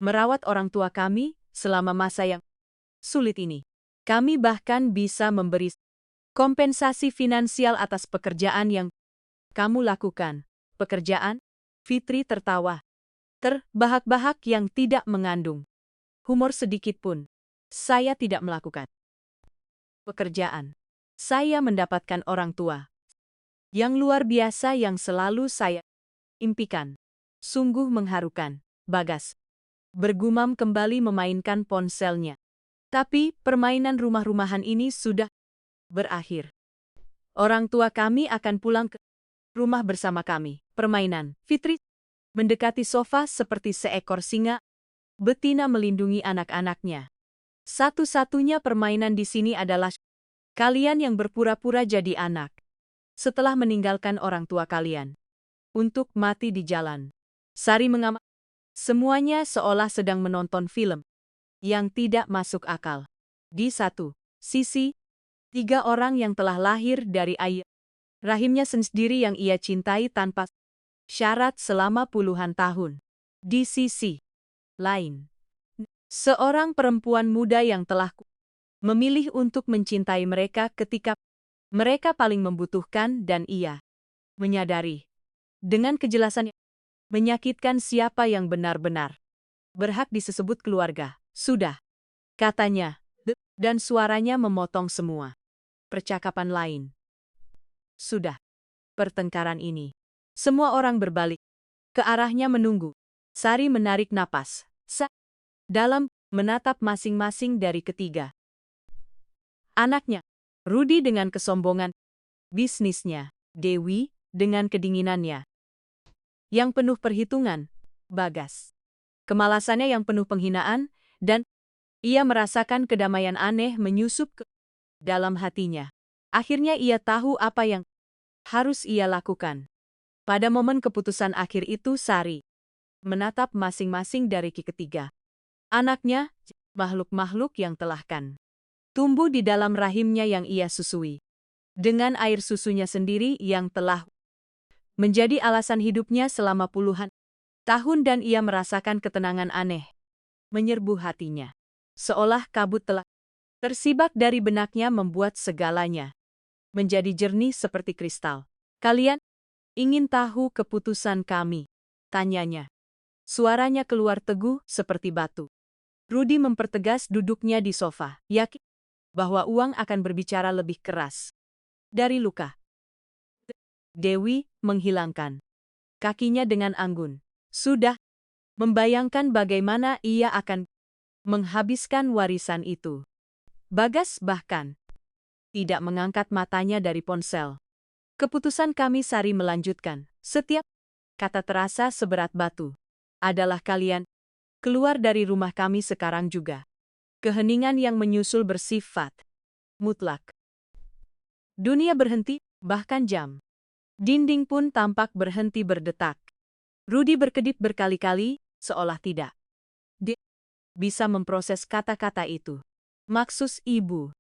merawat orang tua kami selama masa yang sulit ini. Kami bahkan bisa memberi kompensasi finansial atas pekerjaan yang kamu lakukan. Pekerjaan? Fitri tertawa. Terbahak-bahak yang tidak mengandung humor sedikit pun. Saya tidak melakukan pekerjaan. Saya mendapatkan orang tua yang luar biasa yang selalu saya impikan. Sungguh mengharukan. Bagas bergumam kembali memainkan ponselnya. Tapi permainan rumah-rumahan ini sudah berakhir. Orang tua kami akan pulang ke rumah bersama kami. Permainan. Fitri mendekati sofa seperti seekor singa betina melindungi anak-anaknya. Satu-satunya permainan di sini adalah kalian yang berpura-pura jadi anak setelah meninggalkan orang tua kalian untuk mati di jalan. Sari mengamati. Semuanya seolah sedang menonton film yang tidak masuk akal. Di satu sisi, 3 orang yang telah lahir dari ayah rahimnya sendiri yang ia cintai tanpa syarat selama puluhan tahun. Di sisi lain, seorang perempuan muda yang telah memilih untuk mencintai mereka ketika mereka paling membutuhkan dan ia menyadari dengan kejelasan menyakitkan siapa yang benar-benar berhak disebut keluarga. Sudah, katanya, dan suaranya memotong semua percakapan lain. Sudah, pertengkaran ini. Semua orang berbalik ke arahnya menunggu. Sari menarik napas dalam menatap masing-masing dari ketiga anaknya. Rudy dengan kesombongan bisnisnya, Dewi dengan kedinginannya yang penuh perhitungan, Bagas kemalasannya yang penuh penghinaan, dan ia merasakan kedamaian aneh menyusup ke dalam hatinya. Akhirnya ia tahu apa yang harus ia lakukan. Pada momen keputusan akhir itu Sari menatap masing-masing dari ketiga anaknya, makhluk-makhluk yang telah tumbuh di dalam rahimnya yang ia susui. Dengan air susunya sendiri yang telah menjadi alasan hidupnya selama puluhan tahun dan ia merasakan ketenangan aneh menyerbu hatinya. Seolah kabut telah tersibak dari benaknya membuat segalanya menjadi jernih seperti kristal. Kalian ingin tahu keputusan kami? Tanyanya. Suaranya keluar teguh seperti batu. Rudy mempertegas duduknya di sofa, yakin bahwa uang akan berbicara lebih keras dari luka. Dewi menghilangkan kakinya dengan anggun. Sudah membayangkan bagaimana ia akan menghabiskan warisan itu. Bagas bahkan tidak mengangkat matanya dari ponsel. Keputusan kami, Sari melanjutkan. Setiap kata terasa seberat batu. Adalah kalian keluar dari rumah kami sekarang juga. Keheningan yang menyusul bersifat mutlak. Dunia berhenti, bahkan jam dinding pun tampak berhenti berdetak. Rudy berkedip berkali-kali, seolah tidak dia bisa memproses kata-kata itu. Maksud ibu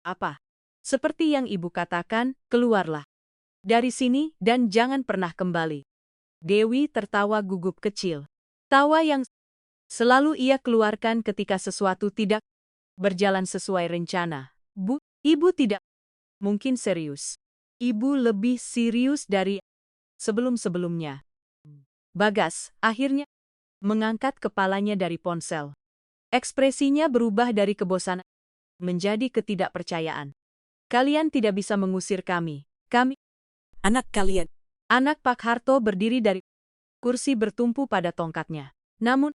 apa? Seperti yang ibu katakan, keluarlah dari sini dan jangan pernah kembali. Dewi tertawa gugup kecil. Tawa yang selalu ia keluarkan ketika sesuatu tidak berjalan sesuai rencana. Bu, Ibu tidak mungkin serius. Ibu lebih serius dari sebelum-sebelumnya. Bagas akhirnya mengangkat kepalanya dari ponsel. Ekspresinya berubah dari kebosanan menjadi ketidakpercayaan. Kalian tidak bisa mengusir kami. Kami Anak kalian. Anak Pak Harto berdiri dari kursi bertumpu pada tongkatnya. Namun,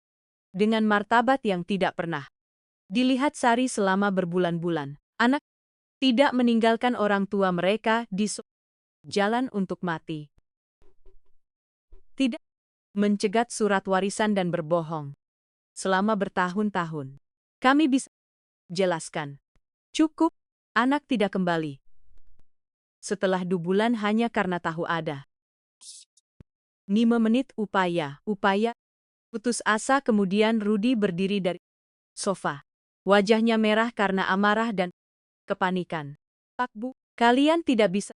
dengan martabat yang tidak pernah dilihat Sari selama berbulan-bulan. Anak tidak meninggalkan orang tua mereka di jalan untuk mati. Tidak mencegat surat warisan dan berbohong. Selama bertahun-tahun. Kami bisa jelaskan. Cukup, anak tidak kembali. Setelah 2 bulan hanya karena tahu ada 5 menit upaya, putus asa. Kemudian Rudi berdiri dari sofa. Wajahnya merah karena amarah dan kepanikan. Pak Bu, kalian tidak bisa.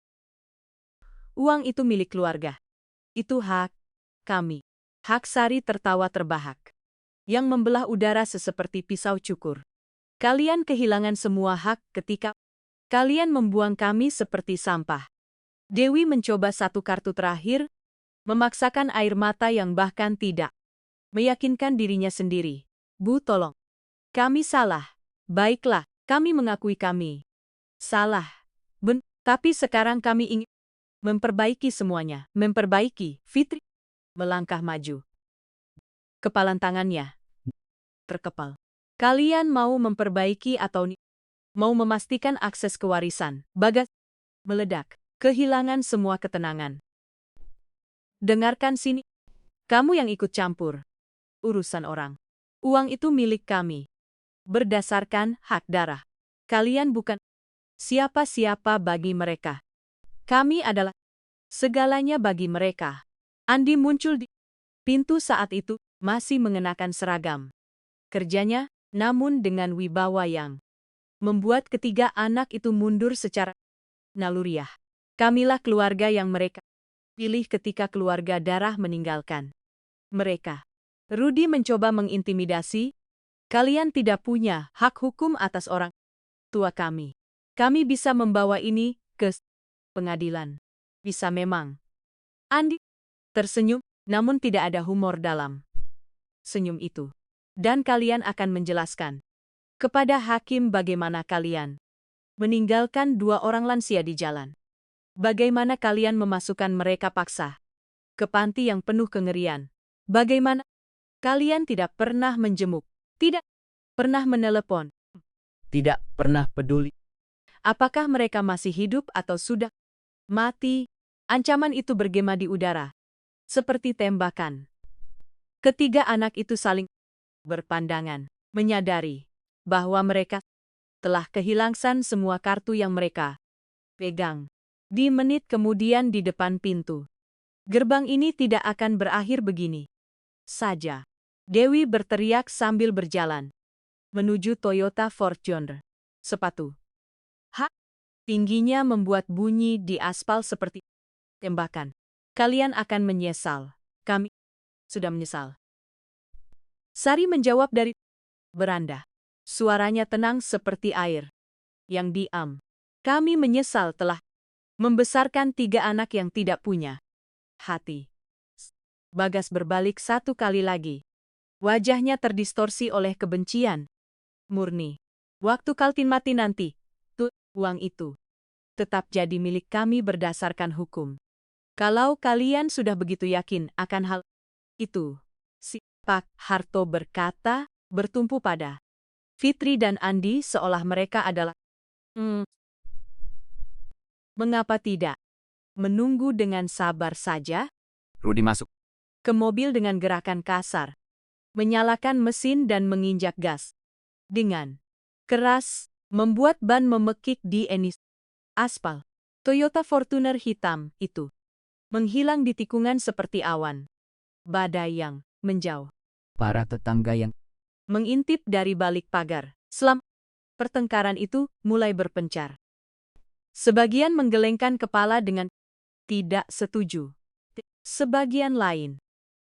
Uang itu milik keluarga. Itu hak kami. Hak. Sari tertawa terbahak, yang membelah udara seperti pisau cukur. Kalian kehilangan semua hak ketika kalian membuang kami seperti sampah. Dewi mencoba satu kartu terakhir, memaksakan air mata yang bahkan tidak meyakinkan dirinya sendiri. Bu, tolong. Kami salah. Baiklah, kami mengakui kami salah. Tapi sekarang kami ingin memperbaiki semuanya. Memperbaiki. Fitri melangkah maju. Kepalan tangannya terkepal. Kalian mau memperbaiki atau mau memastikan akses ke warisan? Bagas meledak. Kehilangan semua ketenangan. Dengarkan sini. Kamu yang ikut campur urusan orang. Uang itu milik kami. Berdasarkan hak darah. Kalian bukan siapa-siapa bagi mereka. Kami adalah segalanya bagi mereka. Andi muncul di pintu saat itu, masih mengenakan seragam kerjanya, namun dengan wibawa yang membuat ketiga anak itu mundur secara naluriah. Kamilah keluarga yang mereka pilih ketika keluarga darah meninggalkan mereka. Rudi mencoba mengintimidasi. Kalian tidak punya hak hukum atas orang tua kami. Kami bisa membawa ini ke pengadilan. Bisa memang. Andi tersenyum, namun tidak ada humor dalam senyum itu. Dan kalian akan menjelaskan kepada hakim bagaimana kalian meninggalkan 2 orang lansia di jalan. Bagaimana kalian memasukkan mereka paksa ke panti yang penuh kengerian. Bagaimana kalian tidak pernah menjenguk, tidak pernah menelepon, Tidak pernah peduli. apakah mereka masih hidup atau sudah mati. Ancaman itu bergema di udara, seperti tembakan. Ketiga anak itu saling berpandangan, menyadari bahwa mereka telah kehilangan semua kartu yang mereka pegang. Di menit kemudian di depan pintu gerbang ini tidak akan berakhir begini saja. Dewi berteriak sambil berjalan menuju Toyota Fortuner. Sepatu tingginya membuat bunyi di aspal seperti tembakan. Kalian akan menyesal. Kami sudah menyesal. Sari menjawab dari beranda. Suaranya tenang seperti air yang diam. Kami menyesal telah membesarkan 3 anak yang tidak punya hati. Bagas berbalik 1 kali lagi. Wajahnya terdistorsi oleh kebencian murni. Waktu Kaltin mati nanti, uang itu tetap jadi milik kami berdasarkan hukum. Kalau kalian sudah begitu yakin akan hal itu, si Pak Harto berkata, bertumpu pada Fitri dan Andi seolah mereka adalah mengapa tidak menunggu dengan sabar saja? Rudi masuk. Ke mobil dengan gerakan kasar, menyalakan mesin dan menginjak gas dengan keras, membuat ban memekik di aspal. Toyota Fortuner hitam itu menghilang di tikungan seperti awan badai yang menjauh. Para tetangga yang Mengintip dari balik pagar. Pertengkaran itu mulai berpencar. Sebagian menggelengkan kepala dengan tidak setuju. Sebagian lain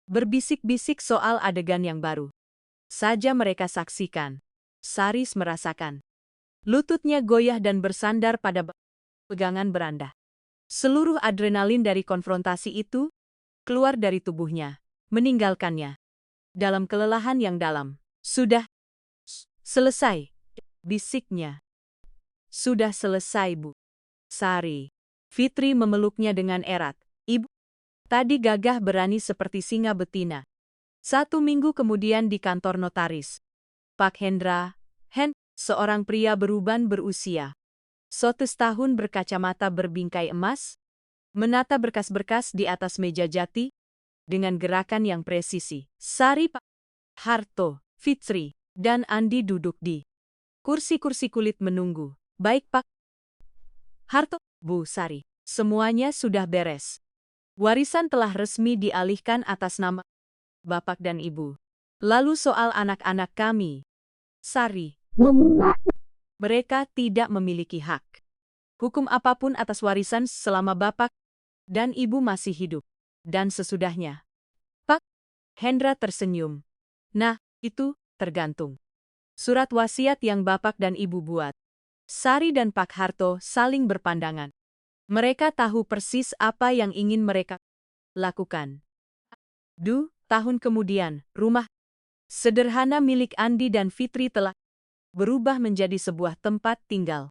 berbisik-bisik soal adegan yang baru saja mereka saksikan. Saris merasakan Lututnya goyah dan bersandar pada pegangan beranda. Seluruh adrenalin dari konfrontasi itu keluar dari tubuhnya, meninggalkannya dalam kelelahan yang dalam. Sudah selesai, bisiknya. Sudah selesai, Bu Sari. Fitri memeluknya dengan erat. Ibu tadi gagah berani seperti singa betina. 1 minggu kemudian di kantor notaris, Pak Hendra, seorang pria beruban berusia 100 tahun berkacamata berbingkai emas, menata berkas-berkas di atas meja jati dengan gerakan yang presisi. Sari, Pak Harto, Fitri, dan Andi duduk di kursi-kursi kulit menunggu. Baik, Pak Harto, Bu Sari, semuanya sudah beres. Warisan telah resmi dialihkan atas nama Bapak dan Ibu. Lalu soal anak-anak kami, Sari, mereka tidak memiliki hak hukum apapun atas warisan selama Bapak dan Ibu masih hidup. Dan sesudahnya, Pak Hendra tersenyum. Nah, itu tergantung surat wasiat yang Bapak dan Ibu buat. Sari dan Pak Harto saling berpandangan. Mereka tahu persis apa yang ingin mereka lakukan. Tahun kemudian, rumah sederhana milik Andi dan Fitri telah berubah menjadi sebuah tempat tinggal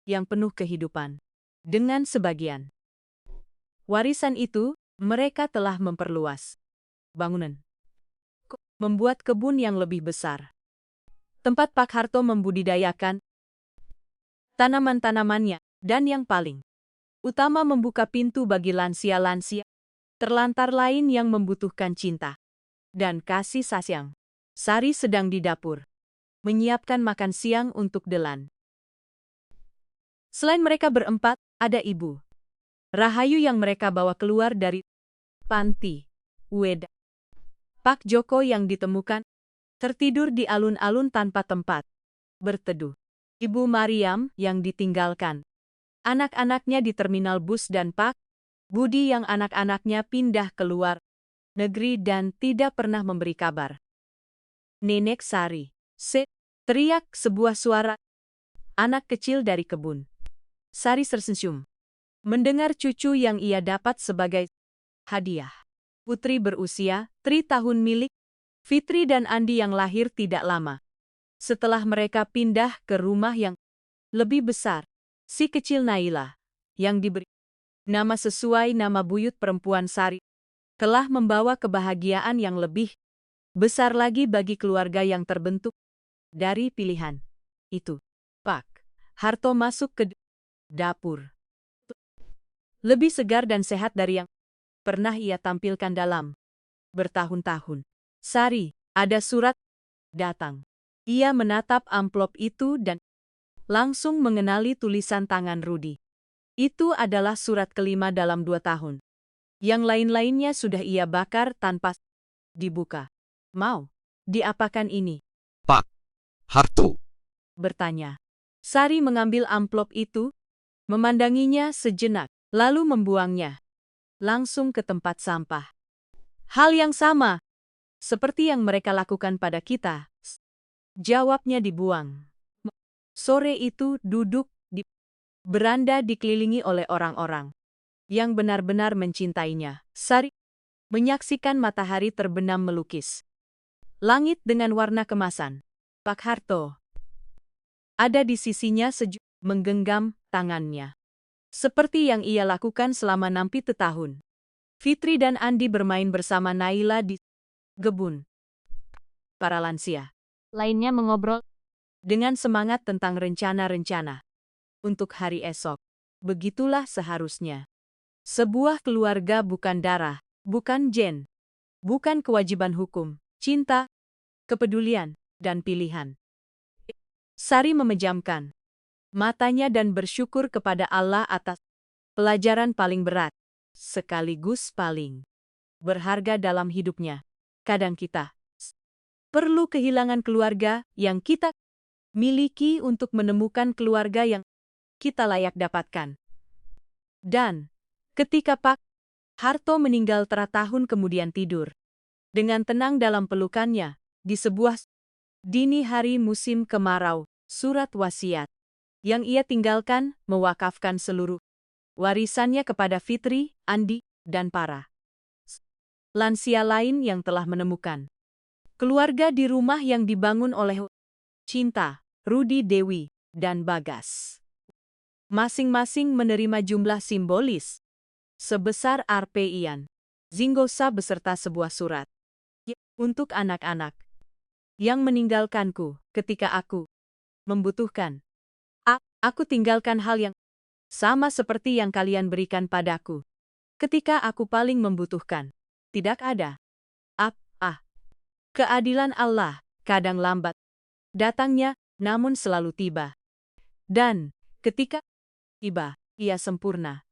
yang penuh kehidupan. Dengan sebagian warisan itu, mereka telah memperluas bangunan, membuat kebun yang lebih besar, tempat Pak Harto membudidayakan tanaman-tanamannya, dan yang paling utama membuka pintu bagi lansia-lansia terlantar lain yang membutuhkan cinta dan kasih sayang. Sari sedang di dapur, menyiapkan makan siang untuk Delan. Selain mereka berempat, ada Ibu Rahayu yang mereka bawa keluar dari panti Weda. Pak Joko yang ditemukan tertidur di alun-alun tanpa tempat berteduh. Ibu Mariam yang ditinggalkan anak-anaknya di terminal bus, dan Pak Budi yang anak-anaknya pindah keluar negeri dan tidak pernah memberi kabar. Nenek Sari, teriak sebuah suara anak kecil dari kebun. Sari tersenyum mendengar cucu yang ia dapat sebagai hadiah. Putri berusia 3 tahun milik Fitri dan Andi yang lahir tidak lama setelah mereka pindah ke rumah yang lebih besar. Si kecil Naila, yang diberi nama sesuai nama buyut perempuan Sari, telah membawa kebahagiaan yang lebih besar lagi bagi keluarga yang terbentuk dari pilihan itu. Pak Harto masuk ke dapur. Lebih segar dan sehat dari yang pernah ia tampilkan dalam bertahun-tahun. Sari, ada surat datang. Ia menatap amplop itu dan langsung mengenali tulisan tangan Rudi. Itu adalah surat kelima dalam 2 tahun. Yang lain-lainnya sudah ia bakar tanpa dibuka. Mau diapakan ini? Pak Harto, Bertanya. Sari mengambil amplop itu, memandanginya sejenak, lalu membuangnya langsung ke tempat sampah. Hal yang sama seperti yang mereka lakukan pada kita. Jawabnya dibuang. Sore itu duduk di beranda dikelilingi oleh orang-orang yang benar-benar mencintainya. Sari menyaksikan matahari terbenam melukis langit dengan warna kemasan. Pak Harto ada di sisinya menggenggam tangannya, seperti yang ia lakukan selama 6 tahun. Fitri dan Andi bermain bersama Naila di kebun. Para lansia lainnya mengobrol dengan semangat tentang rencana-rencana untuk hari esok. Begitulah seharusnya. Sebuah keluarga bukan darah, bukan gen, bukan kewajiban hukum, cinta, kepedulian, dan pilihan. Sari memejamkan matanya dan bersyukur kepada Allah atas pelajaran paling berat, sekaligus paling berharga dalam hidupnya. Kadang kita perlu kehilangan keluarga yang kita miliki untuk menemukan keluarga yang kita layak dapatkan. Dan ketika Pak Harto meninggal tahun kemudian tidur dengan tenang dalam pelukannya di sebuah dini hari musim kemarau, surat wasiat Yang ia tinggalkan, mewakafkan seluruh warisannya kepada Fitri, Andi, dan para lansia lain yang telah menemukan keluarga di rumah yang dibangun oleh Cinta, Rudi Dewi, dan Bagas. Masing-masing menerima jumlah simbolis sebesar Rp. Zinggosa beserta sebuah surat untuk anak-anak yang meninggalkanku ketika aku membutuhkan. Aku tinggalkan hal yang sama seperti yang kalian berikan padaku ketika aku paling membutuhkan. Tidak ada keadilan Allah kadang lambat datangnya, namun selalu tiba. Dan ketika tiba, ia sempurna.